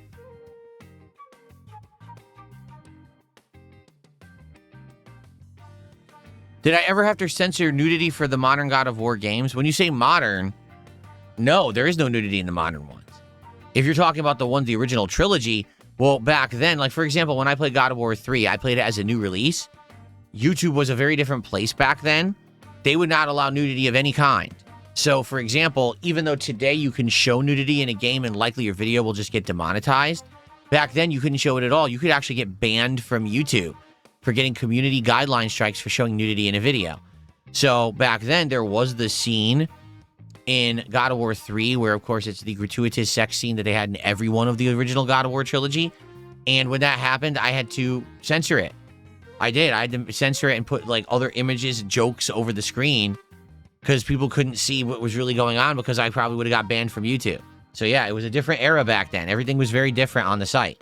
A: Did I ever have to censor nudity for the modern God of War games? When you say modern, no, there is no nudity in the modern ones. If you're talking about the original trilogy, well, back then, like, for example, when I played God of War 3, I played it as a new release. YouTube was a very different place back then. They would not allow nudity of any kind. So, for example, even though today you can show nudity in a game and likely your video will just get demonetized, back then you couldn't show it at all. You could actually get banned from YouTube for getting community guideline strikes for showing nudity in a video. So, back then, there was the scene in God of War 3, where, of course, it's the gratuitous sex scene that they had in every one of the original God of War trilogy. And when that happened, I had to censor it. I did. I had to censor it and put, like, other images, jokes over the screen because people couldn't see what was really going on because I probably would have got banned from YouTube. So, yeah, it was a different era back then. Everything was very different on the site.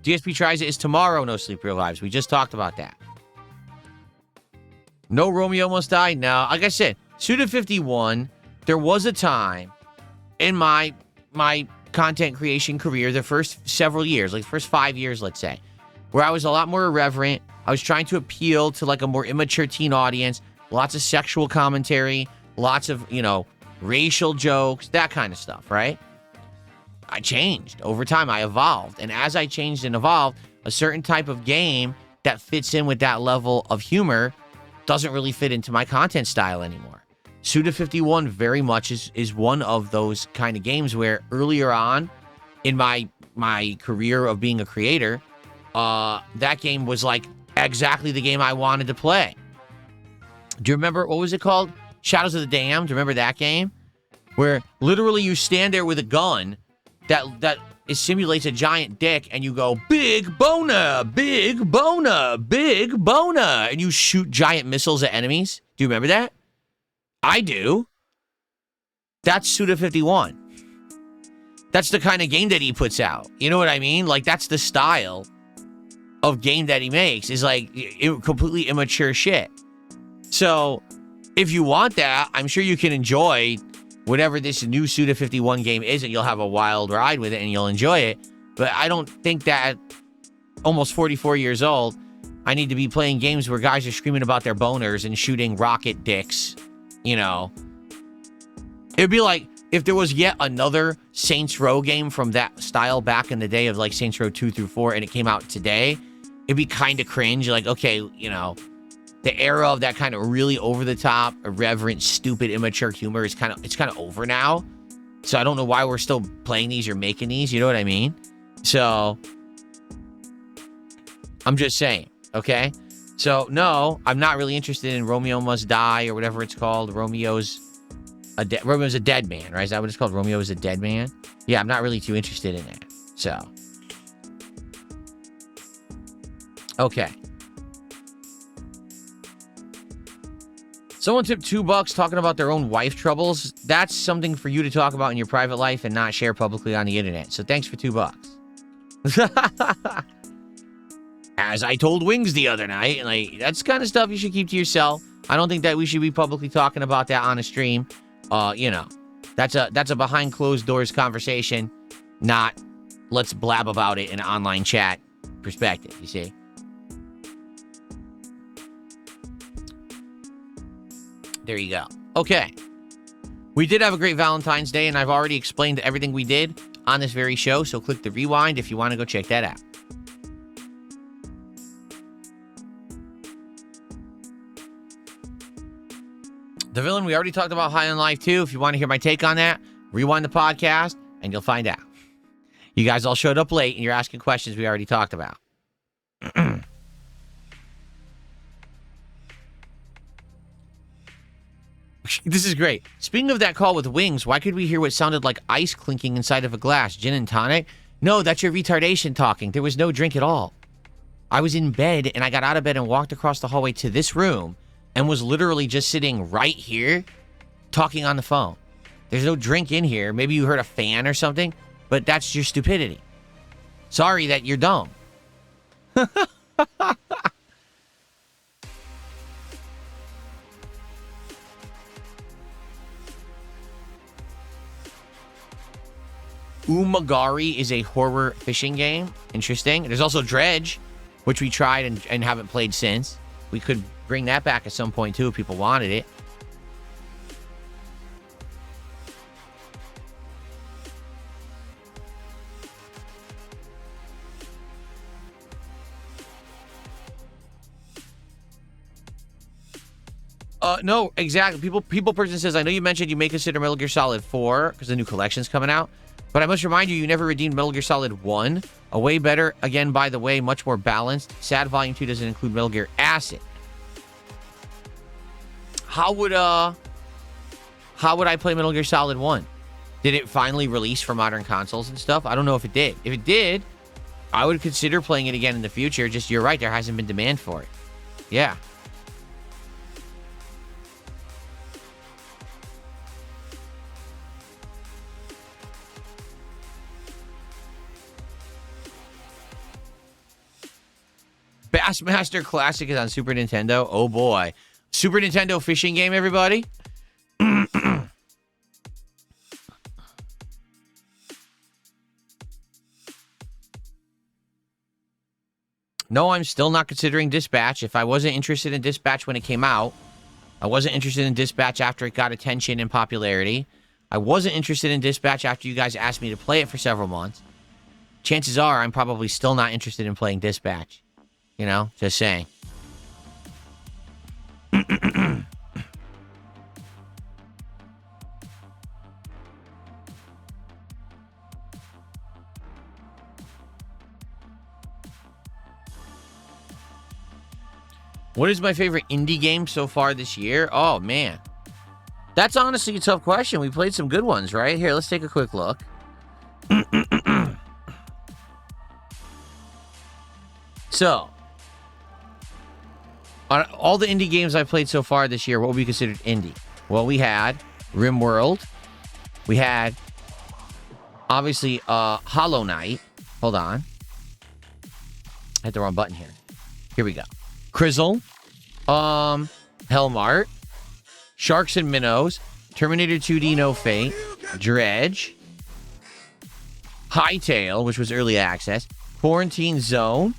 A: DSP Tries It is tomorrow, No Sleep Real Lives. We just talked about that. No Romeo Must Die? No. Like I said, Suda51, there was a time in my content creation career, the first several years, like the first 5 years, let's say, where I was a lot more irreverent. I was trying to appeal to like a more immature teen audience, lots of sexual commentary, lots of, racial jokes, that kind of stuff, right? I changed over time. I evolved. And as I changed and evolved, a certain type of game that fits in with that level of humor doesn't really fit into my content style anymore. Suda51 very much is one of those kind of games where earlier on in my career of being a creator, that game was like exactly the game I wanted to play. Do you remember, what was it called? Shadows of the Damned. Do you remember that game? Where literally you stand there with a gun that it simulates a giant dick, and you go, big boner, big boner, big boner, and you shoot giant missiles at enemies. Do you remember that? I do. That's Suda51. That's the kind of game that he puts out. You know what I mean? Like, that's the style of game that he makes, is like completely immature shit. So, if you want that, I'm sure you can enjoy whatever this new Suda51 game is, and you'll have a wild ride with it and you'll enjoy it. But I don't think that at almost 44 years old, I need to be playing games where guys are screaming about their boners and shooting rocket dicks, It'd be like if there was yet another Saints Row game from that style back in the day of like Saints Row 2 through 4 and it came out today, it'd be kind of cringe. Like, okay, the era of that kind of really over-the-top, irreverent, stupid, immature humor is kind of over now. So I don't know why we're still playing these or making these. You know what I mean? So I'm just saying, okay? So no, I'm not really interested in Romeo Must Die or whatever it's called. Romeo's a dead man, right? Is that what it's called? Romeo is a dead man? Yeah, I'm not really too interested in that. So okay. Someone tipped $2 talking about their own wife troubles. That's something for you to talk about in your private life and not share publicly on the internet. So thanks for $2. As I told Wings the other night, like, that's kind of stuff you should keep to yourself. I don't think that we should be publicly talking about that on a stream. That's a behind closed doors conversation, not let's blab about it in an online chat perspective, you see? There you go. Okay. We did have a great Valentine's Day, and I've already explained everything we did on this very show, so click the rewind if you want to go check that out. The Villain, we already talked about High on Life 2. If you want to hear my take on that, rewind the podcast, and you'll find out. You guys all showed up late, and you're asking questions we already talked about. This is great. Speaking of that call with Wings, why could we hear what sounded like ice clinking inside of a glass? Gin and tonic? No, that's your retardation talking. There was no drink at all. I was in bed, and I got out of bed and walked across the hallway to this room and was literally just sitting right here talking on the phone. There's no drink in here. Maybe you heard a fan or something, but that's your stupidity. Sorry that you're dumb. Umagari is a horror fishing game. Interesting. There's also Dredge. which we tried and haven't played since. We could bring that back at some point, too, if people wanted it. No, exactly. People person says, I know you mentioned you may consider Metal Gear Solid 4 because the new collection's coming out, but I must remind you, you never redeemed Metal Gear Solid 1. A way better, again, by the way, much more balanced. Sad Volume 2 doesn't include Metal Gear Acid. How would I play Metal Gear Solid 1? Did it finally release for modern consoles and stuff? I don't know if it did. If it did, I would consider playing it again in the future. Just, you're right, there hasn't been demand for it. Yeah. Bassmaster Classic is on Super Nintendo. Oh boy. Super Nintendo fishing game, everybody. No, I'm still not considering Dispatch. If I wasn't interested in Dispatch when it came out, I wasn't interested in Dispatch after it got attention and popularity. I wasn't interested in Dispatch after you guys asked me to play it for several months. Chances are I'm probably still not interested in playing Dispatch. You know, just saying. What is my favorite indie game so far this year? Oh, man. That's honestly a tough question. We played some good ones, right? Here, let's take a quick look. So, on all the indie games I played so far this year, what would be considered indie? Well, we had RimWorld. We had, obviously, Hollow Knight. Hold on. I hit the wrong button here. Here we go. Crizzle. Hellmart. Sharks and Minnows. Terminator 2D No Fate. Dredge. Hytale, which was early access. Quarantine Zone.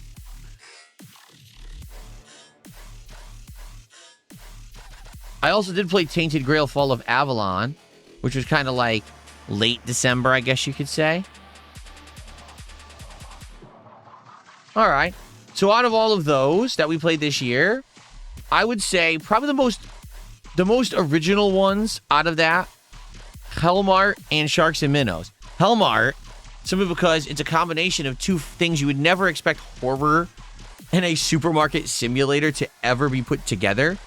A: I also did play Tainted Grail Fall of Avalon, which was kind of like late December, I guess you could say. All right. So out of all of those that we played this year, I would say probably the most original ones out of that, Hellmart and Sharks and Minnows. Hellmart, simply because it's a combination of two things you would never expect horror and a supermarket simulator to ever be put together.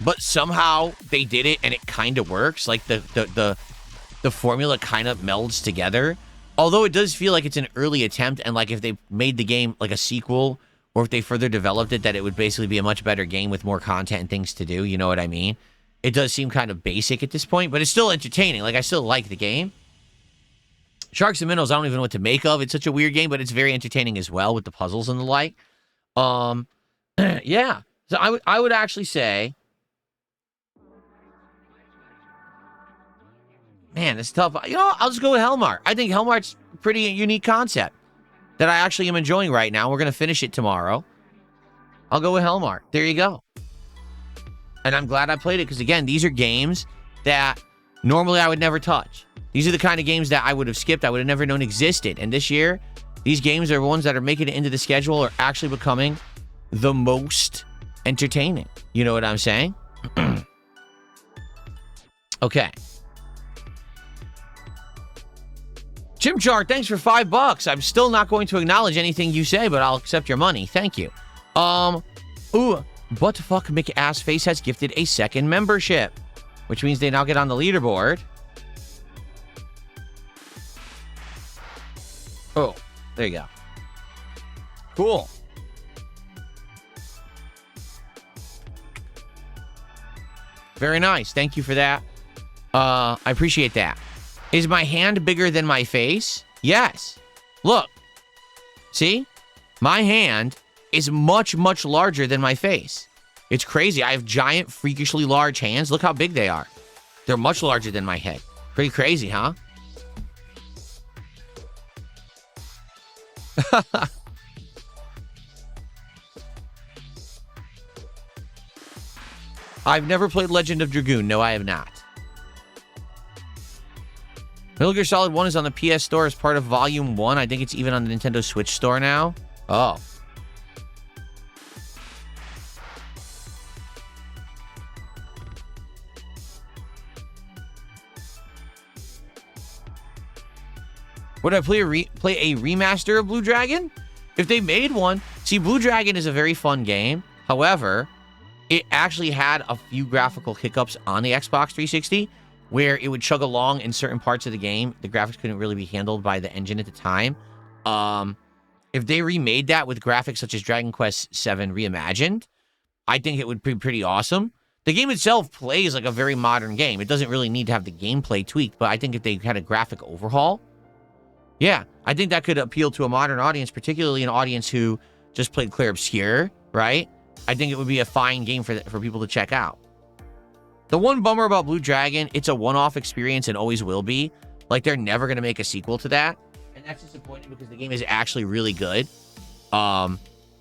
A: But somehow they did it and it kind of works. Like the formula kind of melds together. Although it does feel like it's an early attempt, and like if they made the game like a sequel, or if they further developed it, that it would basically be a much better game with more content and things to do. You know what I mean? It does seem kind of basic at this point, but it's still entertaining. Like, I still like the game. Sharks and Minnows, I don't even know what to make of. It's such a weird game, but it's very entertaining as well with the puzzles and the like. Yeah. So I would actually say, man, it's tough. You know, I'll just go with Hellmart. I think Hellmart's a pretty unique concept that I actually am enjoying right now. We're going to finish it tomorrow. I'll go with Hellmart. There you go. And I'm glad I played it because, again, these are games that normally I would never touch. These are the kind of games that I would have skipped. I would have never known existed. And this year, these games are ones that are making it into the schedule or actually becoming the most entertaining. You know what I'm saying? Okay. Chimchar, thanks for $5. I'm still not going to acknowledge anything you say, but I'll accept your money. Thank you. Ooh, Buttfuck McAssface has gifted a second membership, which means they now get on the leaderboard. Oh, there you go. Cool. Very nice. Thank you for that. I appreciate that. Is my hand bigger than my face? Yes. Look. See? My hand is much, much larger than my face. It's crazy. I have giant, freakishly large hands. Look how big they are. They're much larger than my head. Pretty crazy, huh? I've never played Legend of Dragoon. No, I have not. Metal Gear Solid 1 is on the PS Store as part of Volume 1. I think it's even on the Nintendo Switch Store now. Oh. Would I play a remaster of Blue Dragon? If they made one. See, Blue Dragon is a very fun game. However, it actually had a few graphical hiccups on the Xbox 360 where it would chug along in certain parts of the game. The graphics couldn't really be handled by the engine at the time. If they remade that with graphics such as Dragon Quest VII Reimagined, I think it would be pretty awesome. The game itself plays like a very modern game. It doesn't really need to have the gameplay tweaked, but I think if they had a graphic overhaul, yeah, I think that could appeal to a modern audience, particularly an audience who just played Clair Obscur, right? I think it would be a fine game for people to check out. The one bummer about Blue Dragon, it's a one-off experience and always will be. Like, they're never going to make a sequel to that. And that's disappointing because the game is actually really good. And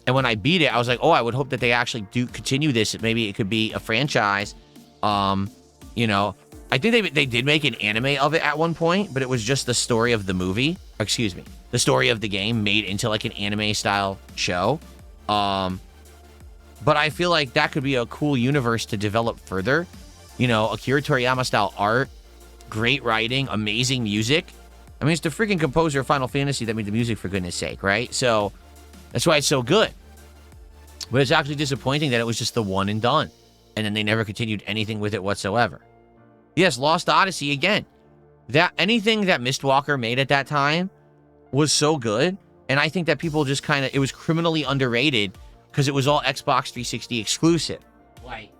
A: when I beat it, I was like, oh, I would hope that they actually do continue this. Maybe it could be a franchise. You know, I think they did make an anime of it at one point, but it was just the story of the movie. Excuse me. The story of the game made into like an anime-style show. But I feel like that could be a cool universe to develop further. You know, Akira Toriyama-style art, great writing, amazing music. I mean, it's the freaking composer of Final Fantasy that made the music, for goodness sake, right? So, that's why it's so good. But it's actually disappointing that it was just the one and done. And then they never continued anything with it whatsoever. Yes, Lost Odyssey, again. Anything that Mistwalker made at that time was so good. And I think that people just kind of, it was criminally underrated because it was all Xbox 360 exclusive. Like,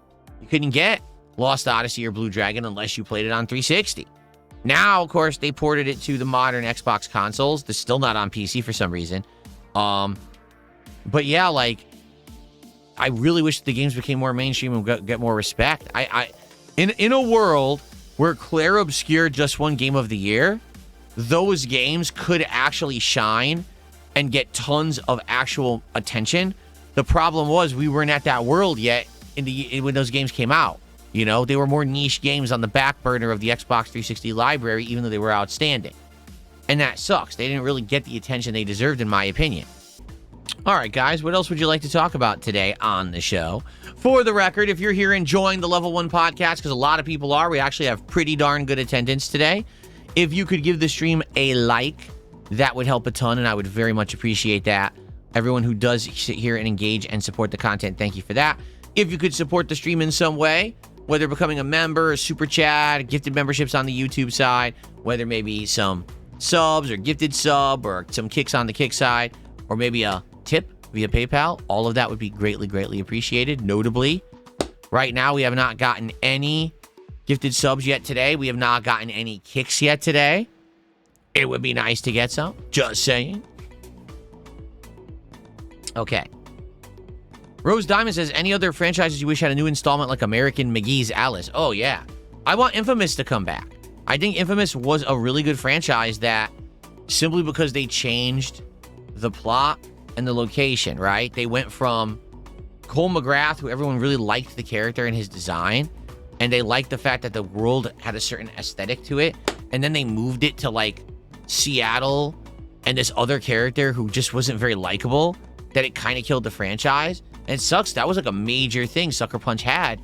A: you couldn't get Lost Odyssey or Blue Dragon unless you played it on 360. Now, of course, they ported it to the modern Xbox consoles. They're still not on PC for some reason. But yeah, like, I really wish the games became more mainstream and get more respect. In a world where Clair Obscur just won Game of the Year, those games could actually shine and get tons of actual attention. The problem was we weren't at that world yet when those games came out. You know, they were more niche games on the back burner of the Xbox 360 library, even though they were outstanding. And that sucks. They didn't really get the attention they deserved, in my opinion. All right, guys, what else would you like to talk about today on the show? For the record, if you're here enjoying the Level 1 podcast, because a lot of people are, we actually have pretty darn good attendance today. If you could give the stream a like, that would help a ton, and I would very much appreciate that. Everyone who does sit here and engage and support the content, thank you for that. If you could support the stream in some way, whether becoming a member, a super chat, gifted memberships on the YouTube side, whether maybe some subs or gifted sub or some kicks on the kick side, or maybe a tip via PayPal, all of that would be greatly, greatly appreciated. Notably, right now, we have not gotten any gifted subs yet today. We have not gotten any kicks yet today. It would be nice to get some. Just saying. Okay. Rose Diamond says, any other franchises you wish had a new installment like American McGee's Alice? Oh, yeah. I want Infamous to come back. I think Infamous was a really good franchise that, simply because they changed the plot and the location, right? They went from Cole McGrath, who everyone really liked the character and his design, and they liked the fact that the world had a certain aesthetic to it, and then they moved it to, like, Seattle and this other character who just wasn't very likable, that it kind of killed the franchise. And it sucks. That was like a major thing Sucker Punch had.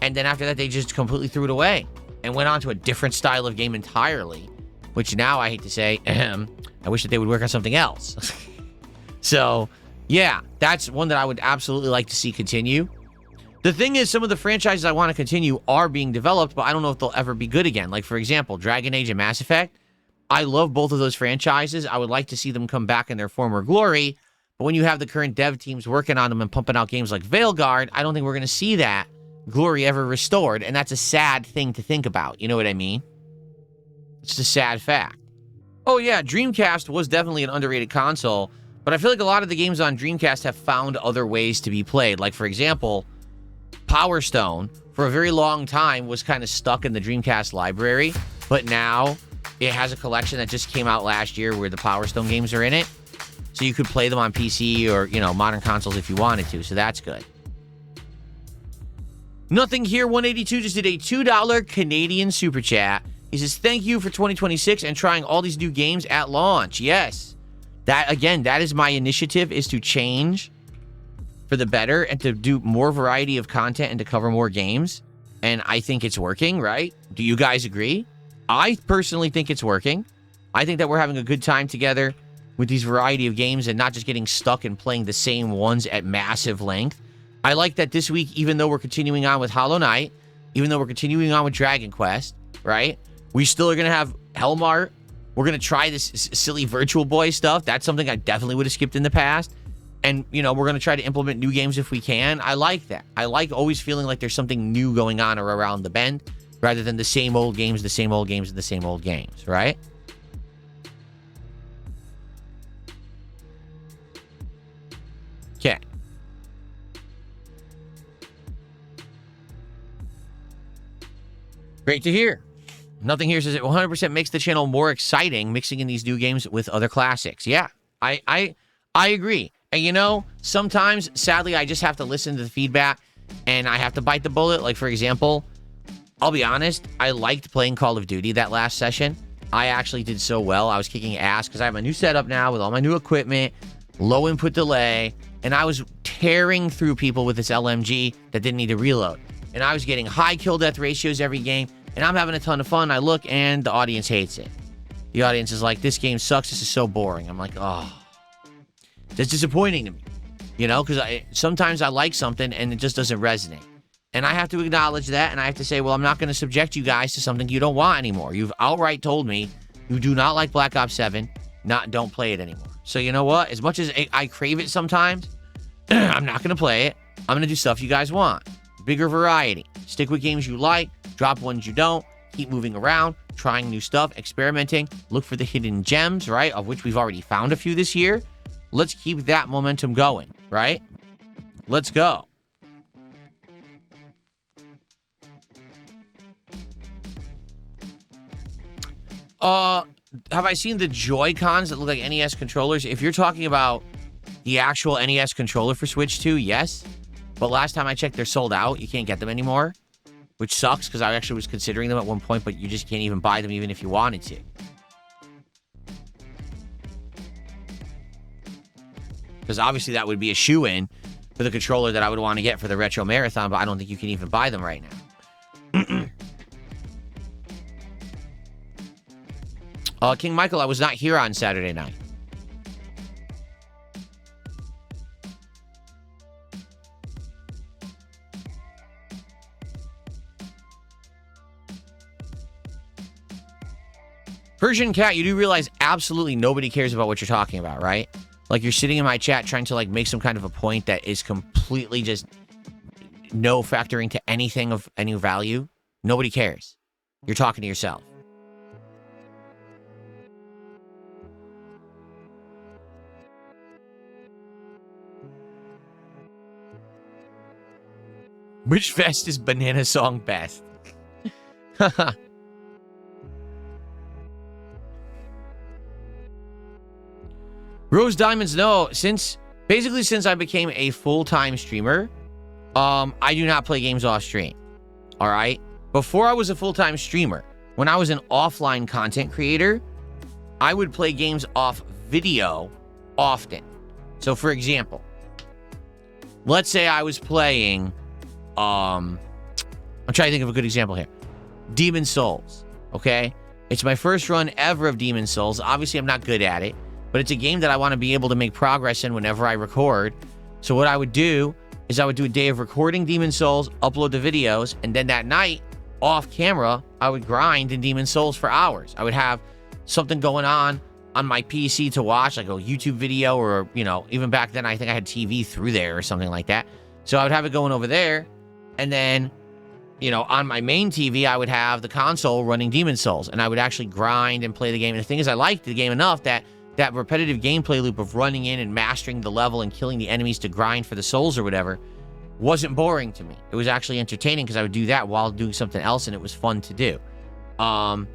A: And then after that, they just completely threw it away and went on to a different style of game entirely, which now I hate to say, I wish that they would work on something else. So, yeah, that's one that I would absolutely like to see continue. The thing is, some of the franchises I want to continue are being developed, but I don't know if they'll ever be good again. Like, for example, Dragon Age and Mass Effect. I love both of those franchises. I would like to see them come back in their former glory. But when you have the current dev teams working on them and pumping out games like Veilguard, I don't think we're going to see that glory ever restored. And that's a sad thing to think about. You know what I mean? It's a sad fact. Oh, yeah, Dreamcast was definitely an underrated console. But I feel like a lot of the games on Dreamcast have found other ways to be played. Like, for example, Power Stone, for a very long time, was kind of stuck in the Dreamcast library. But now it has a collection that just came out last year where the Power Stone games are in it. So you could play them on PC or, you know, modern consoles if you wanted to. So that's good. Nothing Here 182 just did a $2 Canadian super chat. He says, thank you for 2026 and trying all these new games at launch. Yes. That, again, that is my initiative, is to change for the better and to do more variety of content and to cover more games. And I think it's working, right? Do you guys agree? I personally think it's working. I think that we're having a good time together with these variety of games and not just getting stuck and playing the same ones at massive length. I like that this week, even though we're continuing on with Hollow Knight, even though we're continuing on with Dragon Quest, right? We still are going to have Hellmart. We're going to try this silly Virtual Boy stuff. That's something I definitely would have skipped in the past. And, you know, we're going to try to implement new games if we can. I like that. I like always feeling like there's something new going on or around the bend rather than the same old games, the same old games, and the same old games, right? Okay. Great to hear. Nothing Here says it 100% makes the channel more exciting, mixing in these new games with other classics. Yeah, I agree. And you know, sometimes, sadly, I just have to listen to the feedback and I have to bite the bullet. Like, for example, I'll be honest, I liked playing Call of Duty that last session. I actually did so well. I was kicking ass because I have my new setup now with all my new equipment, low input delay, and I was tearing through people with this LMG that didn't need to reload. And I was getting high kill death ratios every game, and I'm having a ton of fun. I look, and the audience hates it. The audience is like, this game sucks. This is so boring. I'm like, oh. That's disappointing to me, you know, because sometimes I like something, and it just doesn't resonate. And I have to acknowledge that, and I have to say, well, I'm not going to subject you guys to something you don't want anymore. You've outright told me you do not like Black Ops 7, don't play it anymore. So you know what? As much as I crave it sometimes, I'm not going to play it. I'm going to do stuff you guys want. Bigger variety. Stick with games you like, drop ones you don't, keep moving around, trying new stuff, experimenting, look for the hidden gems, right, of which we've already found a few this year. Let's keep that momentum going, right? Let's go. Have I seen the Joy-Cons that look like NES controllers? If you're talking about the actual NES controller for Switch 2, yes. But last time I checked, they're sold out. You can't get them anymore, which sucks because I actually was considering them at one point, but you just can't even buy them even if you wanted to. Because obviously that would be a shoo-in for the controller that I would want to get for the Retro Marathon, but I don't think you can even buy them right now. King Michael, I was not here on Saturday night. Persian Cat, you do realize absolutely nobody cares about what you're talking about, right? Like, you're sitting in my chat trying to, like, make some kind of a point that is completely just no factoring to anything of any value. Nobody cares. You're talking to yourself. Which vest is Banana Song best? Rose Diamonds, no. Basically since I became a full-time streamer, I do not play games off stream. All right? Before I was a full-time streamer, when I was an offline content creator, I would play games off video often. So, for example, let's say I was playing, I'm trying to think of a good example here. Demon's Souls, okay? It's my first run ever of Demon's Souls. Obviously, I'm not good at it, but it's a game that I want to be able to make progress in whenever I record. So what I would do is I would do a day of recording Demon's Souls, upload the videos, and then that night, off camera, I would grind in Demon's Souls for hours. I would have something going on my PC to watch, like a YouTube video, or, you know, even back then, I think I had TV through there or something like that. So I would have it going over there, and then, you know, on my main TV, I would have the console running Demon's Souls, and I would actually grind and play the game. And the thing is, I liked the game enough that that repetitive gameplay loop of running in and mastering the level and killing the enemies to grind for the souls or whatever wasn't boring to me. It was actually entertaining because I would do that while doing something else, and it was fun to do. And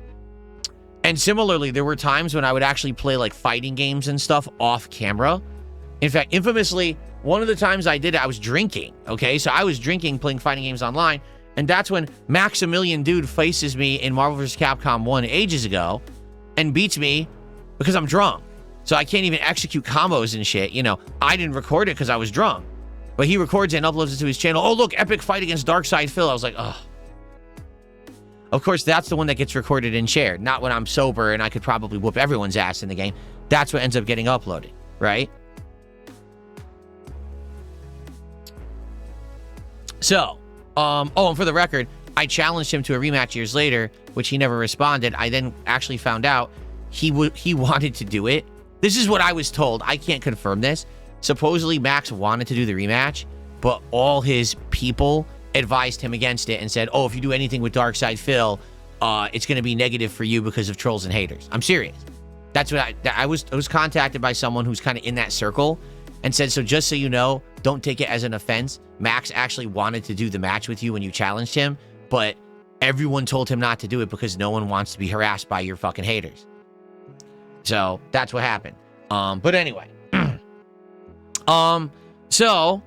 A: similarly, there were times when I would actually play like fighting games and stuff off camera. In fact, infamously, one of the times I did it, I was drinking, okay? So I was drinking, playing fighting games online, and that's when Maximilian Dude faces me in Marvel vs. Capcom 1 ages ago and beats me because I'm drunk. So I can't even execute combos and shit. You know, I didn't record it because I was drunk. But he records it and uploads it to his channel. Oh, look, epic fight against Darkside Phil. I was like, oh. Of course, that's the one that gets recorded and shared. Not when I'm sober and I could probably whoop everyone's ass in the game. That's what ends up getting uploaded, right? So, oh, and for the record, I challenged him to a rematch years later, which he never responded. I then actually found out he wanted to do it. This is what I was told. I can't confirm this. Supposedly, Max wanted to do the rematch, but all his people advised him against it and said, oh, if you do anything with Darkside Phil, it's going to be negative for you because of trolls and haters. I'm serious. That's what I was contacted by someone who's kind of in that circle and said, so just so you know, don't take it as an offense. Max actually wanted to do the match with you when you challenged him, but everyone told him not to do it because no one wants to be harassed by your fucking haters. So that's what happened. But anyway. So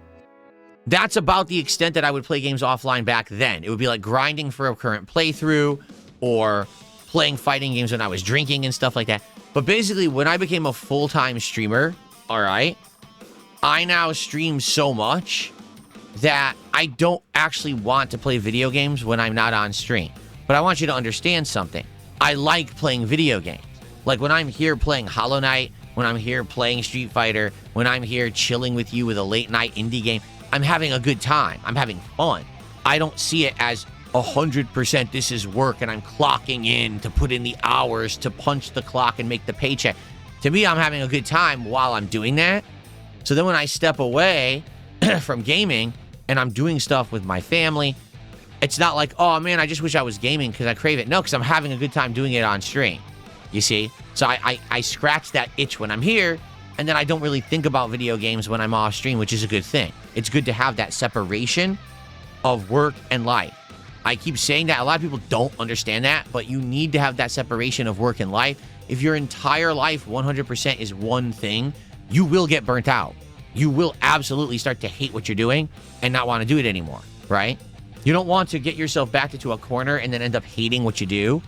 A: that's about the extent that I would play games offline back then. It would be like grinding for a current playthrough or playing fighting games when I was drinking and stuff like that. But basically, when I became a full-time streamer, all right, I now stream so much that I don't actually want to play video games when I'm not on stream. But I want you to understand something. I like playing video games. Like when I'm here playing Hollow Knight, when I'm here playing Street Fighter, when I'm here chilling with you with a late night indie game, I'm having a good time. I'm having fun. I don't see it as 100% this is work and I'm clocking in to put in the hours to punch the clock and make the paycheck. To me, I'm having a good time while I'm doing that. So then when I step away from gaming and I'm doing stuff with my family, it's not like, oh man, I just wish I was gaming because I crave it. No, because I'm having a good time doing it on stream. You see? So I scratch that itch when I'm here, and then I don't really think about video games when I'm off stream, which is a good thing. It's good to have that separation of work and life. I keep saying that. A lot of people don't understand that, but you need to have that separation of work and life. If your entire life 100% is one thing, you will get burnt out. You will absolutely start to hate what you're doing and not want to do it anymore, right? You don't want to get yourself backed into a corner and then end up hating what you do,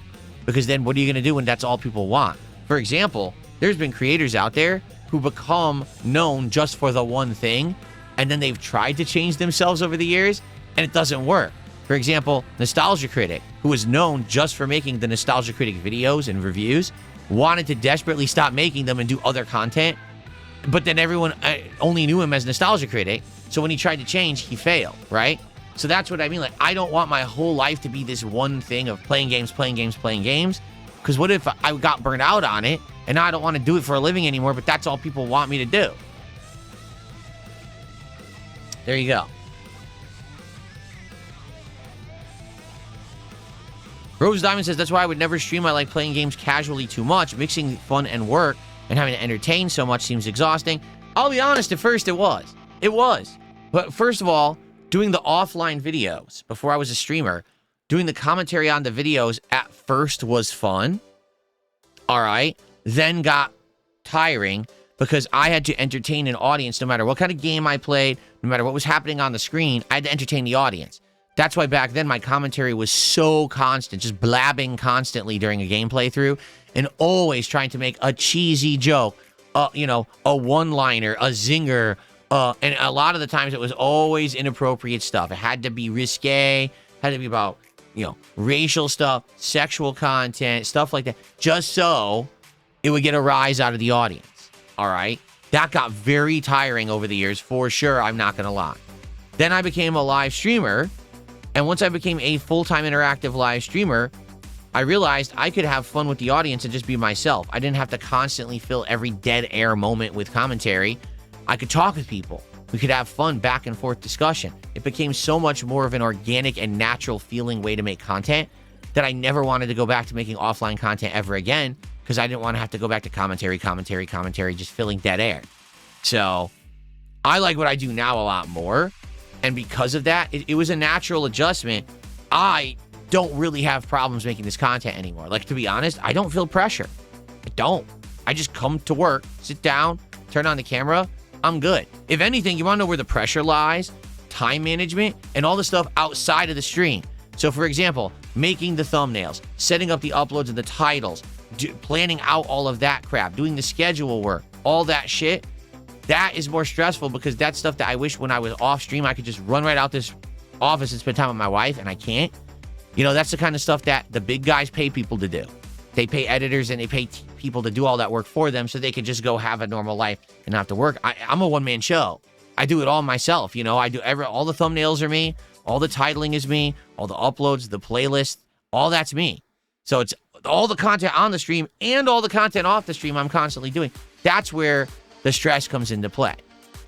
A: because then what are you going to do when that's all people want? For example, there's been creators out there who become known just for the one thing, and then they've tried to change themselves over the years, and it doesn't work. For example, Nostalgia Critic, who was known just for making the Nostalgia Critic videos and reviews, wanted to desperately stop making them and do other content, but then everyone only knew him as Nostalgia Critic, so when he tried to change, he failed, right? So that's what I mean. Like, I don't want my whole life to be this one thing of playing games, because what if I got burnt out on it, and now I don't want to do it for a living anymore, but that's all people want me to do? There you go. Rose Diamond says, that's why I would never stream. I like playing games casually too much. Mixing fun and work and having to entertain so much seems exhausting. I'll be honest, at first it was. It was. But first of all, doing the offline videos before I was a streamer, doing the commentary on the videos at first was fun. All right. Then got tiring because I had to entertain an audience no matter what kind of game I played, no matter what was happening on the screen. I had to entertain the audience. That's why back then my commentary was so constant, just blabbing constantly during a game playthrough and always trying to make a cheesy joke, a one-liner, a zinger, and a lot of the times it was always inappropriate stuff. It had to be risque, had to be about, racial stuff, sexual content, stuff like that, just so it would get a rise out of the audience, all right? That got very tiring over the years, for sure, I'm not going to lie. Then I became a live streamer, and once I became a full-time interactive live streamer, I realized I could have fun with the audience and just be myself. I didn't have to constantly fill every dead air moment with commentary. I could talk with people. We could have fun back and forth discussion. It became so much more of an organic and natural feeling way to make content that I never wanted to go back to making offline content ever again, because I didn't want to have to go back to commentary, just filling dead air. So I like what I do now a lot more. And because of that, it was a natural adjustment. I don't really have problems making this content anymore. Like, to be honest, I don't feel pressure. I don't. I just come to work, sit down, turn on the camera. I'm good. If anything, you want to know where the pressure lies? Time management and all the stuff outside of the stream. So for example, making the thumbnails, setting up the uploads and the titles, planning out all of that crap, doing the schedule work, all that shit, that is more stressful because that's stuff that I wish when I was off stream, I could just run right out this office and spend time with my wife, and I can't. You know, that's the kind of stuff that the big guys pay people to do. They pay editors and they pay people to do all that work for them so they can just go have a normal life and not have to work. I'm a one-man show. I do it all myself, you know. I do all the thumbnails are me, all the titling is me, all the uploads, the playlist, all that's me. So it's all the content on the stream and all the content off the stream I'm constantly doing. That's where the stress comes into play.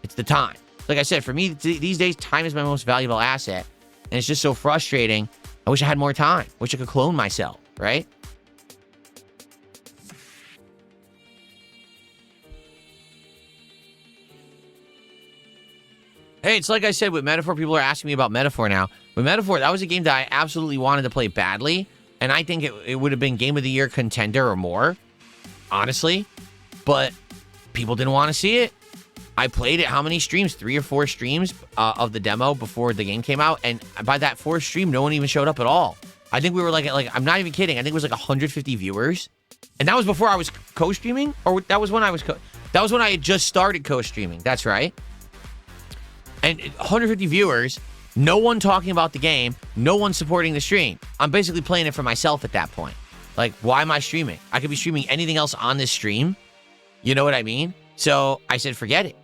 A: It's the time. Like I said, for me, these days, time is my most valuable asset. And it's just so frustrating. I wish I had more time. Wish I could clone myself, right? Hey, it's like I said with Metaphor. People are asking me about Metaphor now. With Metaphor, that was a game that I absolutely wanted to play badly. And I think it would have been Game of the Year contender or more, honestly. But people didn't want to see it. I played it, how many streams? 3 or 4 streams of the demo before the game came out. And by that 4th stream, no one even showed up at all. I think we were like I'm not even kidding. I think it was like 150 viewers. And that was before I was co-streaming? Or that was when I was that was when I had just started co-streaming. That's right. And 150 viewers, no one talking about the game, no one supporting the stream. I'm basically playing it for myself at that point. Like, why am I streaming? I could be streaming anything else on this stream. You know what I mean? So I said, forget it.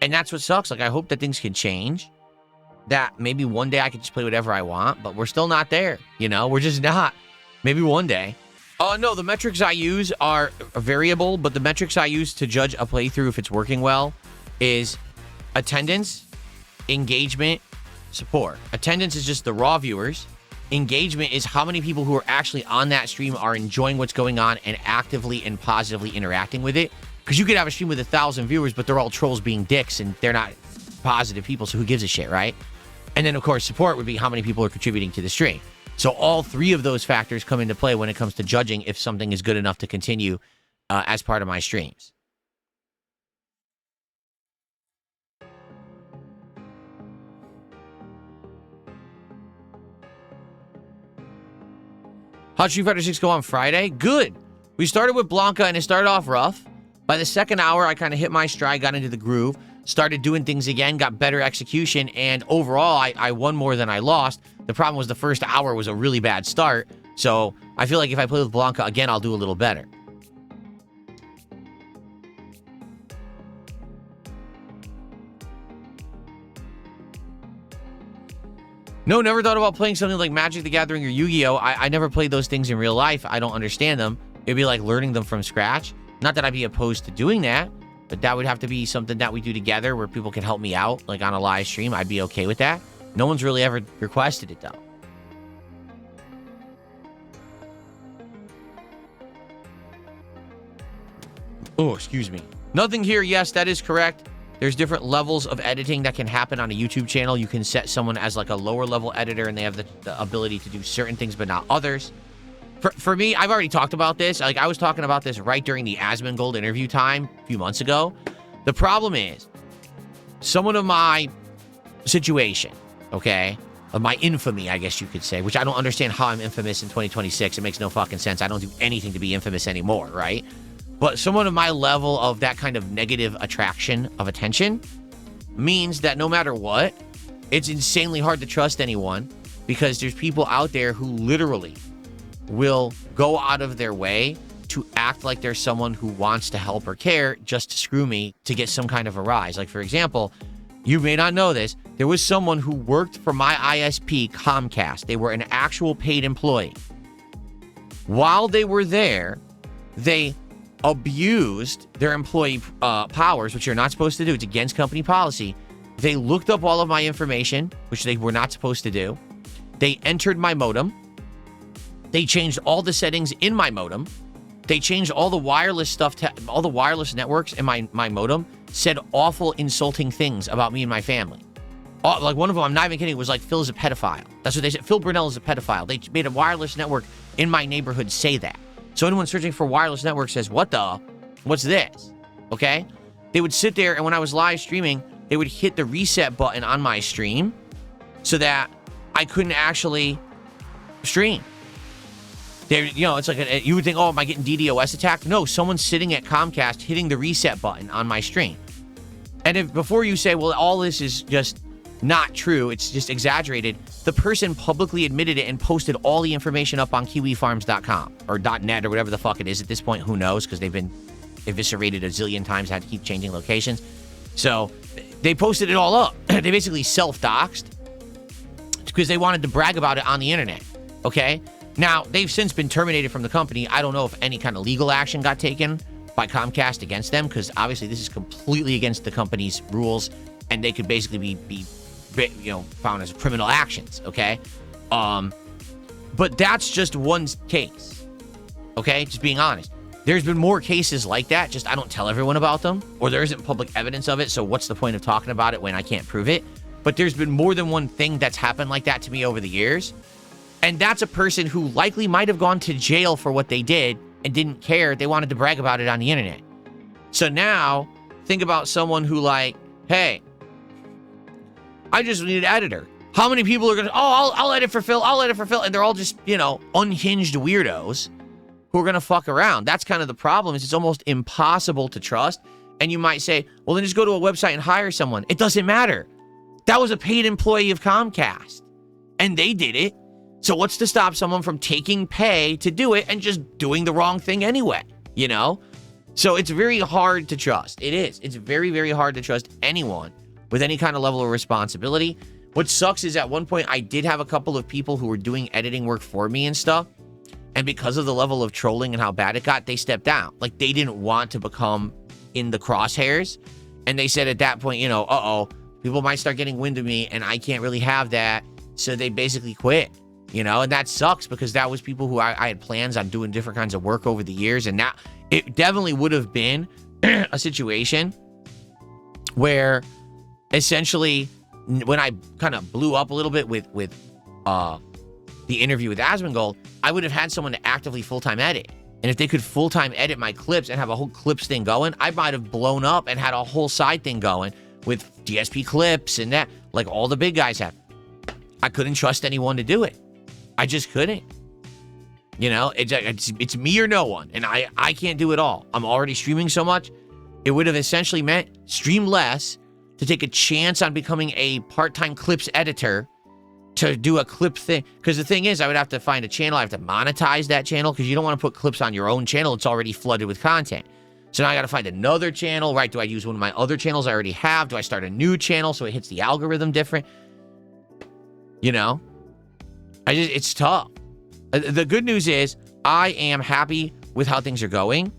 A: And that's what sucks. Like, I hope that things can change. That maybe one day I could just play whatever I want, but we're still not there. You know, we're just not. Maybe one day. No, the metrics I use are variable, but the metrics I use to judge a playthrough if it's working well is attendance, engagement, support. Attendance is just the raw viewers. Engagement is how many people who are actually on that stream are enjoying what's going on and actively and positively interacting with it. Because you could have a stream with 1,000 viewers, but they're all trolls being dicks and they're not positive people, so who gives a shit, right? And then, of course, support would be how many people are contributing to the stream. So all 3 of those factors come into play when it comes to judging if something is good enough to continue as part of my streams. How'd Street Fighter 6 go on Friday? Good. We started with Blanca and it started off rough. By the 2nd hour, I kind of hit my stride, got into the groove, started doing things again, got better execution, and overall, I won more than I lost. The problem was the first hour was a really bad start, so I feel like if I play with Blanca again, I'll do a little better. No, never thought about playing something like Magic the Gathering or Yu-Gi-Oh! I never played those things in real life. I don't understand them. It'd be like learning them from scratch. Not that I'd be opposed to doing that, but that would have to be something that we do together where people can help me out, like on a live stream. I'd be okay with that. No one's really ever requested it, though. Oh, excuse me. Nothing here. Yes, that is correct. There's different levels of editing that can happen on a YouTube channel. You can set someone as like a lower level editor and they have the ability to do certain things, but not others. For me, I've already talked about this. Like, I was talking about this right during the Asmongold interview time a few months ago. The problem is, someone of my situation, okay, of my infamy, I guess you could say, which I don't understand how I'm infamous in 2026. It makes no fucking sense. I don't do anything to be infamous anymore, right? But someone of my level of that kind of negative attraction of attention means that no matter what, it's insanely hard to trust anyone because there's people out there who literally will go out of their way to act like there's someone who wants to help or care just to screw me to get some kind of a rise. Like, for example, you may not know this, there was someone who worked for my ISP, Comcast. They were an actual paid employee. While they were there, they abused their employee powers, which you're not supposed to do. It's against company policy. They looked up all of my information, which they were not supposed to do. They entered my modem. They changed all the settings in my modem. They changed all the wireless stuff, all the wireless networks in my modem, said awful, insulting things about me and my family. Like one of them, I'm not even kidding, was like, Phil is a pedophile. That's what they said. Phil Brunel is a pedophile. They made a wireless network in my neighborhood say that. So anyone searching for wireless network says, what's this? Okay? They would sit there, and when I was live streaming, they would hit the reset button on my stream so that I couldn't actually stream. It's like you would think, oh, am I getting DDoS attacked? No, someone's sitting at Comcast hitting the reset button on my stream. And if before you say, well, all this is just not true, it's just exaggerated, the person publicly admitted it and posted all the information up on kiwifarms.com or .net or whatever the fuck it is at this point. Who knows? Because they've been eviscerated a zillion times, had to keep changing locations. So they posted it all up. They basically self-doxed because they wanted to brag about it on the internet. Okay? Now, they've since been terminated from the company. I don't know if any kind of legal action got taken by Comcast against them, because obviously this is completely against the company's rules, and they could basically be found as criminal actions, okay? But that's just one case, okay? Just being honest. There's been more cases like that, just I don't tell everyone about them, or there isn't public evidence of it, so what's the point of talking about it when I can't prove it? But there's been more than one thing that's happened like that to me over the years. And that's a person who likely might have gone to jail for what they did and didn't care. They wanted to brag about it on the internet. So now, think about someone who like, hey, I just need an editor. How many people are going to, I'll edit for Phil, and they're all just, unhinged weirdos who are going to fuck around. That's kind of the problem, is it's almost impossible to trust. And you might say, well, then just go to a website and hire someone. It doesn't matter. That was a paid employee of Comcast, and they did it. So what's to stop someone from taking pay to do it and just doing the wrong thing anyway, So it's very hard to trust. It is. It's very, very hard to trust anyone with any kind of level of responsibility. What sucks is at one point I did have a couple of people who were doing editing work for me and stuff. And because of the level of trolling and how bad it got, they stepped down. Like, they didn't want to become in the crosshairs. And they said at that point, people might start getting wind of me and I can't really have that. So they basically quit. And that sucks, because that was people who I had plans on doing different kinds of work over the years. And now it definitely would have been a situation where essentially when I kind of blew up a little bit with the interview with Asmongold, I would have had someone to actively full-time edit. And if they could full-time edit my clips and have a whole clips thing going, I might have blown up and had a whole side thing going with DSP clips and that, like all the big guys have. I couldn't trust anyone to do it. I just couldn't. It's me or no one, and I can't do it all. I'm already streaming so much. It would have essentially meant stream less to take a chance on becoming a part-time clips editor to do a clip thing. Because the thing is, I would have to find a channel. I have to monetize that channel, because you don't want to put clips on your own channel. It's already flooded with content. So now I got to find another channel, right? Do I use one of my other channels I already have? Do I start a new channel so it hits the algorithm different? It's tough. The good news is I am happy with how things are going.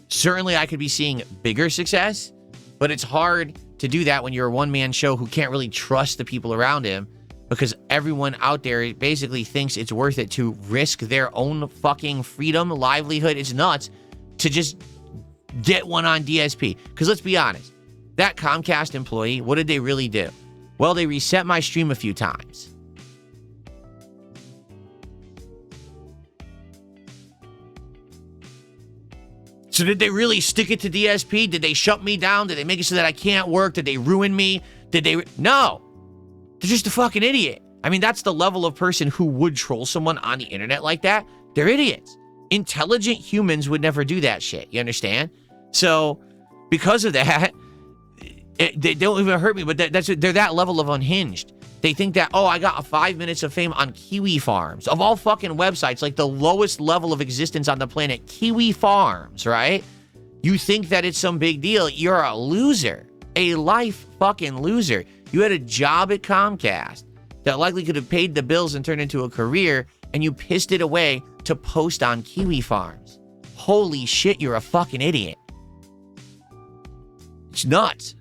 A: Certainly I could be seeing bigger success, but it's hard to do that when you're a one-man show who can't really trust the people around him, because everyone out there basically thinks it's worth it to risk their own fucking freedom, livelihood. It's nuts to just get one on DSP. Because let's be honest, that Comcast employee, what did they really do? Well, they reset my stream a few times. So did they really stick it to DSP? Did they shut me down? Did they make it so that I can't work? Did they ruin me? No. They're just a fucking idiot. I mean, that's the level of person who would troll someone on the internet like that. They're idiots. Intelligent humans would never do that shit. You understand? So because of that, they don't even hurt me, but they're that level of unhinged. They think that, I got 5 minutes of fame on Kiwi Farms. Of all fucking websites, like the lowest level of existence on the planet, Kiwi Farms, right? You think that it's some big deal. You're a loser. A life fucking loser. You had a job at Comcast that likely could have paid the bills and turned into a career, and you pissed it away to post on Kiwi Farms. Holy shit, you're a fucking idiot. It's nuts.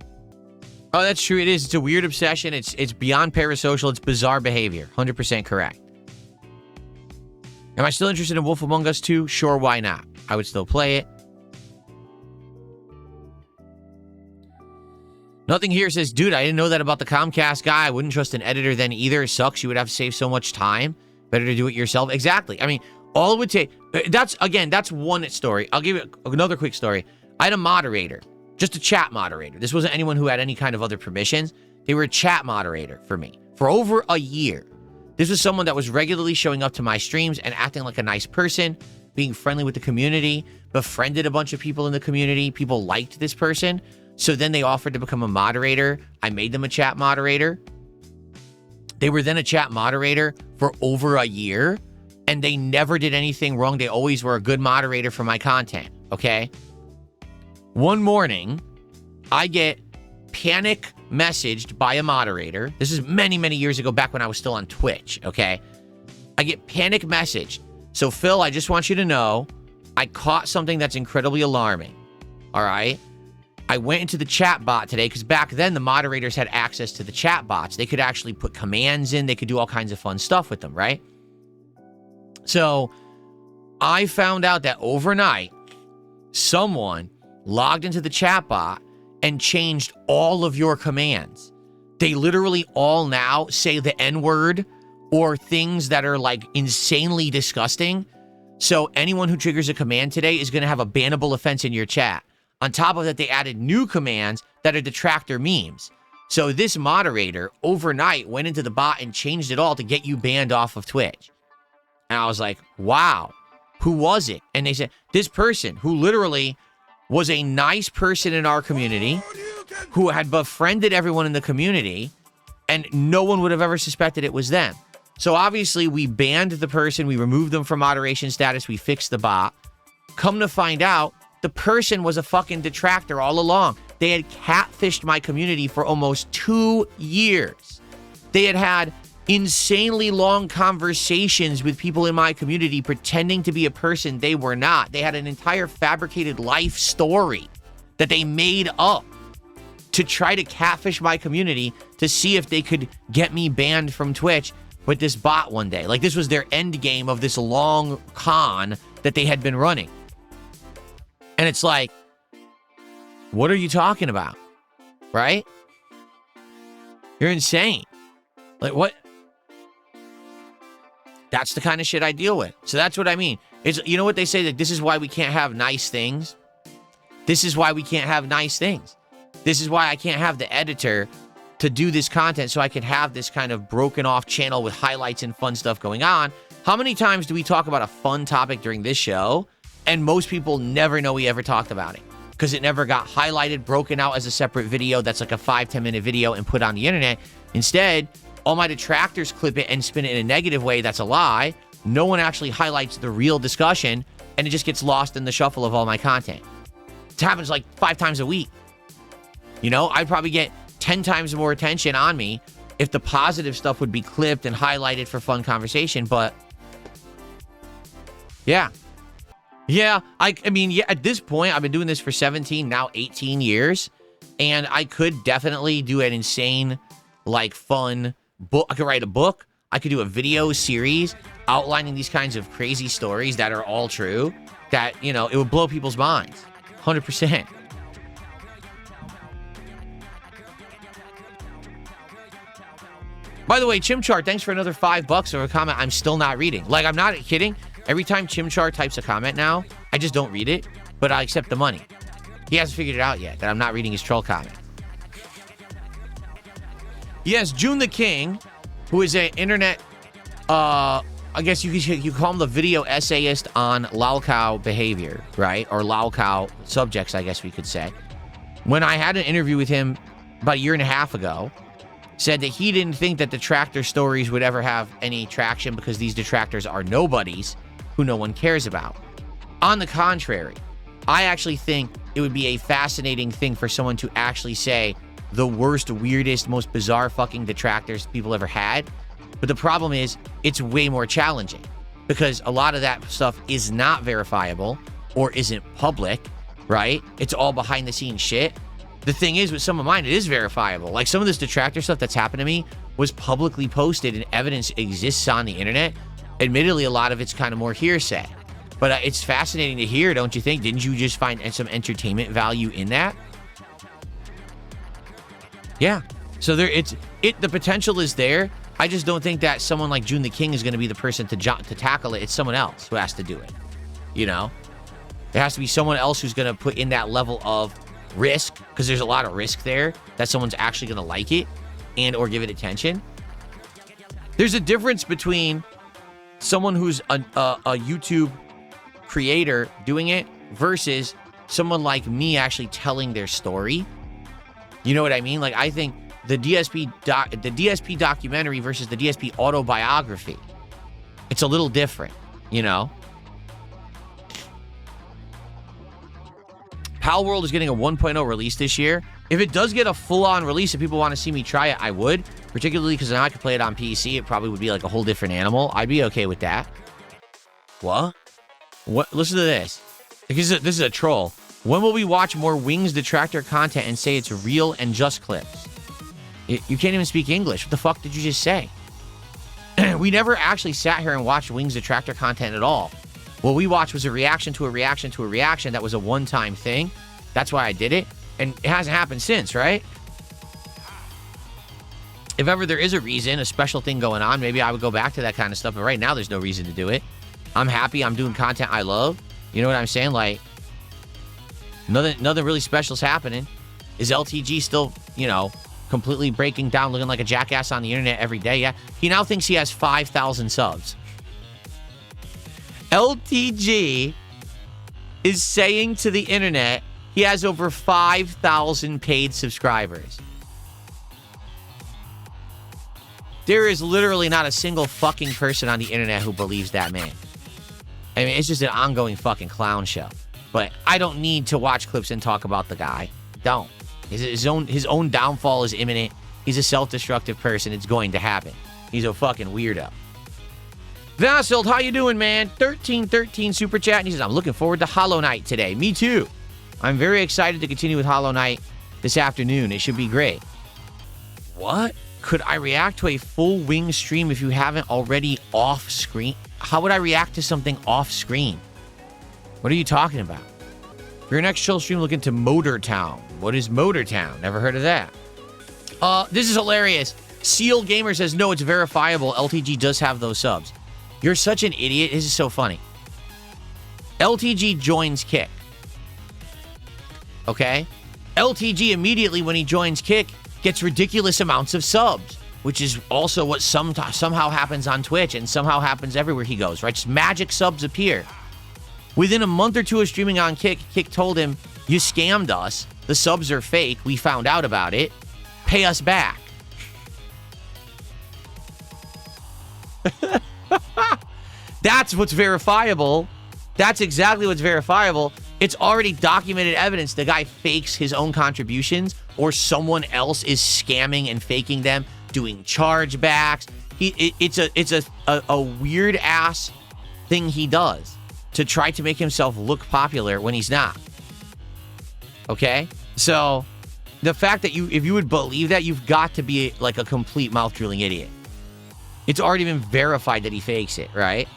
A: Oh, that's true. It is. It's a weird obsession. It's beyond parasocial. It's bizarre behavior. 100% correct. Am I still interested in Wolf Among Us 2? Sure, why not? I would still play it. Nothing here says, dude, I didn't know that about the Comcast guy. I wouldn't trust an editor then either. It sucks. You would have to save so much time. Better to do it yourself. Exactly. I mean, all it would take... That's one story. I'll give you another quick story. I had a moderator Just a chat moderator. This wasn't anyone who had any kind of other permissions. They were a chat moderator for me for over a year. This was someone that was regularly showing up to my streams and acting like a nice person, being friendly with the community, befriended a bunch of people in the community. People liked this person. So then they offered to become a moderator. I made them a chat moderator. They were then a chat moderator for over a year, and they never did anything wrong. They always were a good moderator for my content, okay? One morning, I get panic messaged by a moderator. This is many, many years ago, back when I was still on Twitch, okay? I get panic messaged. So, Phil, I just want you to know, I caught something that's incredibly alarming, all right? I went into the chat bot today because back then the moderators had access to the chat bots. They could actually put commands in. They could do all kinds of fun stuff with them, right? So I found out that overnight, someone logged into the chat bot and changed all of your commands. They literally all now say the N-word or things that are like insanely disgusting. So anyone who triggers a command today is going to have a bannable offense in your chat. On top of that, they added new commands that are detractor memes. So this moderator overnight went into the bot and changed it all to get you banned off of Twitch. And I was like, wow, who was it? And they said, this person who literally was a nice person in our community, who had befriended everyone in the community, and no one would have ever suspected it was them. So obviously we banned the person, we removed them from moderation status, we fixed the bot. Come to find out, the person was a fucking detractor all along. They had catfished my community for almost 2 years. They had had insanely long conversations with people in my community pretending to be a person they were not. They had an entire fabricated life story that they made up to try to catfish my community to see if they could get me banned from Twitch with this bot one day. Like, this was their end game of this long con that they had been running. And it's like, what are you talking about? Right? You're insane. Like, what? That's the kind of shit I deal with. So that's what I mean. It's, you know what they say, that this is why we can't have nice things? This is why we can't have nice things. This is why I can't have the editor to do this content so I can have this kind of broken off channel with highlights and fun stuff going on. How many times do we talk about a fun topic during this show, and most people never know we ever talked about it because it never got highlighted, broken out as a separate video that's like a 5-10 minute video and put on the internet? Instead, all my detractors clip it and spin it in a negative way. That's a lie. No one actually highlights the real discussion, and it just gets lost in the shuffle of all my content. It happens like 5 times a week. You know, I'd probably get 10 times more attention on me if the positive stuff would be clipped and highlighted for fun conversation. But yeah. Yeah, I mean, yeah, at this point, I've been doing this for 17, now 18 years, and I could definitely do an insane, like, fun book. I could write a book. I could do a video series outlining these kinds of crazy stories that are all true, that, you know, it would blow people's minds. 100%. By the way, Chimchar, thanks for another $5 or a comment I'm still not reading. Like, I'm not kidding. Every time Chimchar types a comment now, I just don't read it, but I accept the money. He hasn't figured it out yet that I'm not reading his troll comment. Yes, June the King, who is an internet, I guess you call him the video essayist on Lalcow behavior, right? Or Lalcow subjects, I guess we could say. When I had an interview with him about a year and a half ago, said that he didn't think that detractor stories would ever have any traction because these detractors are nobodies who no one cares about. On the contrary, I actually think it would be a fascinating thing for someone to actually say the worst, weirdest, most bizarre fucking detractors people ever had. But the problem is, it's way more challenging because a lot of that stuff is not verifiable or isn't public, right? It's all behind the scenes shit. The thing is, with some of mine, it is verifiable. Like, some of this detractor stuff that's happened to me was publicly posted and evidence exists on the internet. Admittedly, a lot of it's kind of more hearsay. But it's fascinating to hear, don't you think? Didn't you just find some entertainment value in that? Yeah. So the potential is there. I just don't think that someone like June the King is going to be the person to tackle it. It's someone else who has to do it. You know? There has to be someone else who's going to put in that level of risk, because there's a lot of risk there that someone's actually going to like it and or give it attention. There's a difference between someone who's a YouTube creator doing it versus someone like me actually telling their story. You know what I mean? Like, I think the DSP documentary versus the DSP autobiography, it's a little different, you know? Pal World is getting a 1.0 release this year. If it does get a full-on release, if people want to see me try it, I would. Particularly because now I could play it on PC. It probably would be like a whole different animal. I'd be okay with that. What? What? Listen to this. This is a troll. When will we watch more Wings Detractor content and say it's real and just clips? You can't even speak English. What the fuck did you just say? We never actually sat here and watched Wings Detractor content at all. What we watched was a reaction to a reaction to a reaction that was a one-time thing. That's why I did it. And it hasn't happened since, right? If ever there is a reason, a special thing going on, maybe I would go back to that kind of stuff. But right now, there's no reason to do it. I'm happy. I'm doing content I love. You know what I'm saying? Like, nothing really special's happening. Is LTG still, you know, completely breaking down, looking like a jackass on the internet every day? Yeah. He now thinks he has 5,000 subs. LTG is saying to the internet he has over 5,000 paid subscribers. There is literally not a single fucking person on the internet who believes that man. I mean, it's just an ongoing fucking clown show. But I don't need to watch clips and talk about the guy. Don't. His own downfall is imminent. He's a self-destructive person. It's going to happen. He's a fucking weirdo. Vassild, how you doing, man? 1313 super chat. And he says, I'm looking forward to Hollow Knight today. Me too. I'm very excited to continue with Hollow Knight this afternoon. It should be great. What? Could I react to a full Wing stream if you haven't already off screen? How would I react to something off screen? What are you talking about? For your next chill stream, look into Motor Town. What is Motor Town? Never heard of that. This is hilarious. Seal Gamer says, no, it's verifiable. LTG does have those subs. You're such an idiot. This is so funny. LTG joins Kick. Okay? LTG immediately, when he joins Kick, gets ridiculous amounts of subs, which is also what somehow happens on Twitch and somehow happens everywhere he goes, right? Just magic subs appear. Within a month or two of streaming on Kick, Kick told him, you scammed us. The subs are fake. We found out about it. Pay us back. That's what's verifiable. That's exactly what's verifiable. It's already documented evidence the guy fakes his own contributions or someone else is scamming and faking them, doing chargebacks. It's a weird-ass thing he does to try to make himself look popular when he's not. Okay? So, the fact that if you would believe that, you've got to be like a complete mouth-drooling idiot. It's already been verified that he fakes it, right?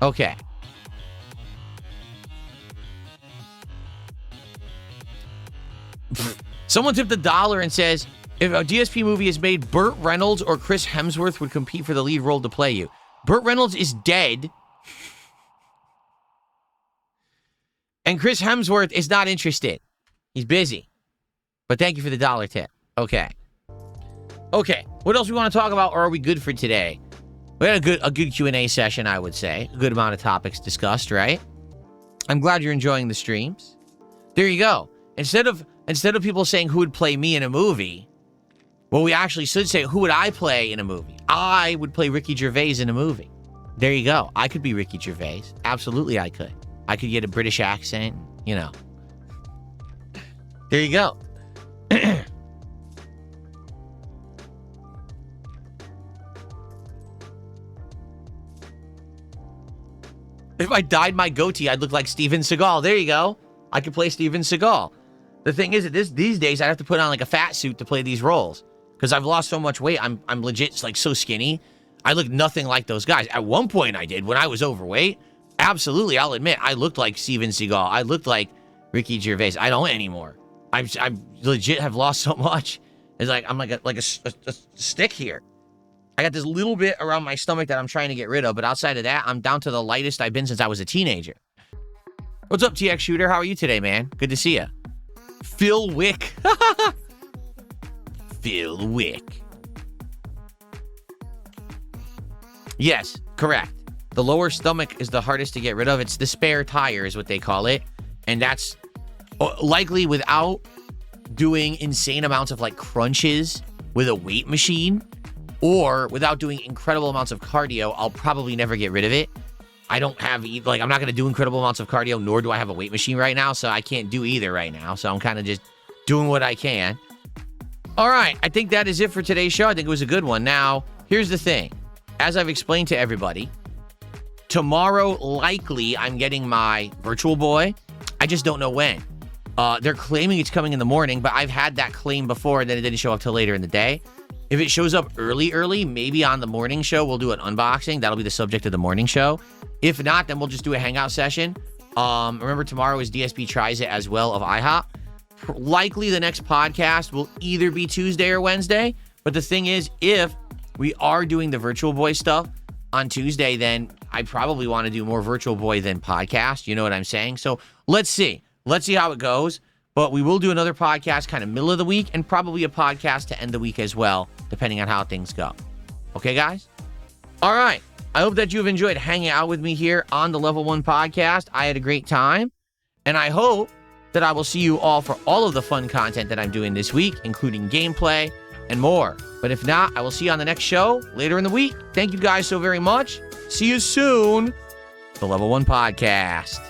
A: Okay. Someone tipped $1 and says, if a DSP movie is made, Burt Reynolds or Chris Hemsworth would compete for the lead role to play you. Burt Reynolds is dead. And Chris Hemsworth is not interested. He's busy. But thank you for the $1 tip. Okay. Okay. What else we want to talk about, or are we good for today? We had a good Q&A session, I would say. A good amount of topics discussed, right? I'm glad you're enjoying the streams. There you go. Instead of people saying who would play me in a movie, well, we actually should say, who would I play in a movie? I would play Ricky Gervais in a movie. There you go. I could be Ricky Gervais. Absolutely, I could. I could get a British accent, you know. There you go. If I dyed my goatee, I'd look like Steven Seagal. There you go. I could play Steven Seagal. The thing is that these days I have to put on like a fat suit to play these roles because I've lost so much weight. I'm legit like so skinny. I look nothing like those guys. At one point I did when I was overweight. Absolutely, I'll admit I looked like Steven Seagal. I looked like Ricky Gervais. I don't anymore. I legit have lost so much. It's like I'm like a stick here. I got this little bit around my stomach that I'm trying to get rid of, but outside of that, I'm down to the lightest I've been since I was a teenager. What's up, TX Shooter? How are you today, man? Good to see you. Phil Wick. Phil Wick. Yes, correct. The lower stomach is the hardest to get rid of. It's the spare tire is what they call it. And that's likely without doing insane amounts of like crunches with a weight machine or without doing incredible amounts of cardio, I'll probably never get rid of it. I don't have, like, I'm not going to do incredible amounts of cardio, nor do I have a weight machine right now, so I can't do either right now. So I'm kind of just doing what I can. All right, I think that is it for today's show. I think it was a good one. Now, here's the thing. As I've explained to everybody, tomorrow, likely, I'm getting my Virtual Boy. I just don't know when. They're claiming it's coming in the morning, but I've had that claim before, and then it didn't show up till later in the day. If it shows up early, maybe on the morning show, we'll do an unboxing. That'll be the subject of the morning show. If not, then we'll just do a hangout session. Remember, tomorrow is DSP Tries It as well of IHOP. Likely the next podcast will either be Tuesday or Wednesday. But the thing is, if we are doing the Virtual Boy stuff on Tuesday, then I probably want to do more Virtual Boy than podcast. You know what I'm saying? So let's see. Let's see how it goes. But we will do another podcast kind of middle of the week and probably a podcast to end the week as well, depending on how things go. Okay, guys? All right. I hope that you've enjoyed hanging out with me here on the Level 1 podcast. I had a great time. And I hope that I will see you all for all of the fun content that I'm doing this week, including gameplay and more. But if not, I will see you on the next show later in the week. Thank you guys so very much. See you soon. The Level 1 podcast.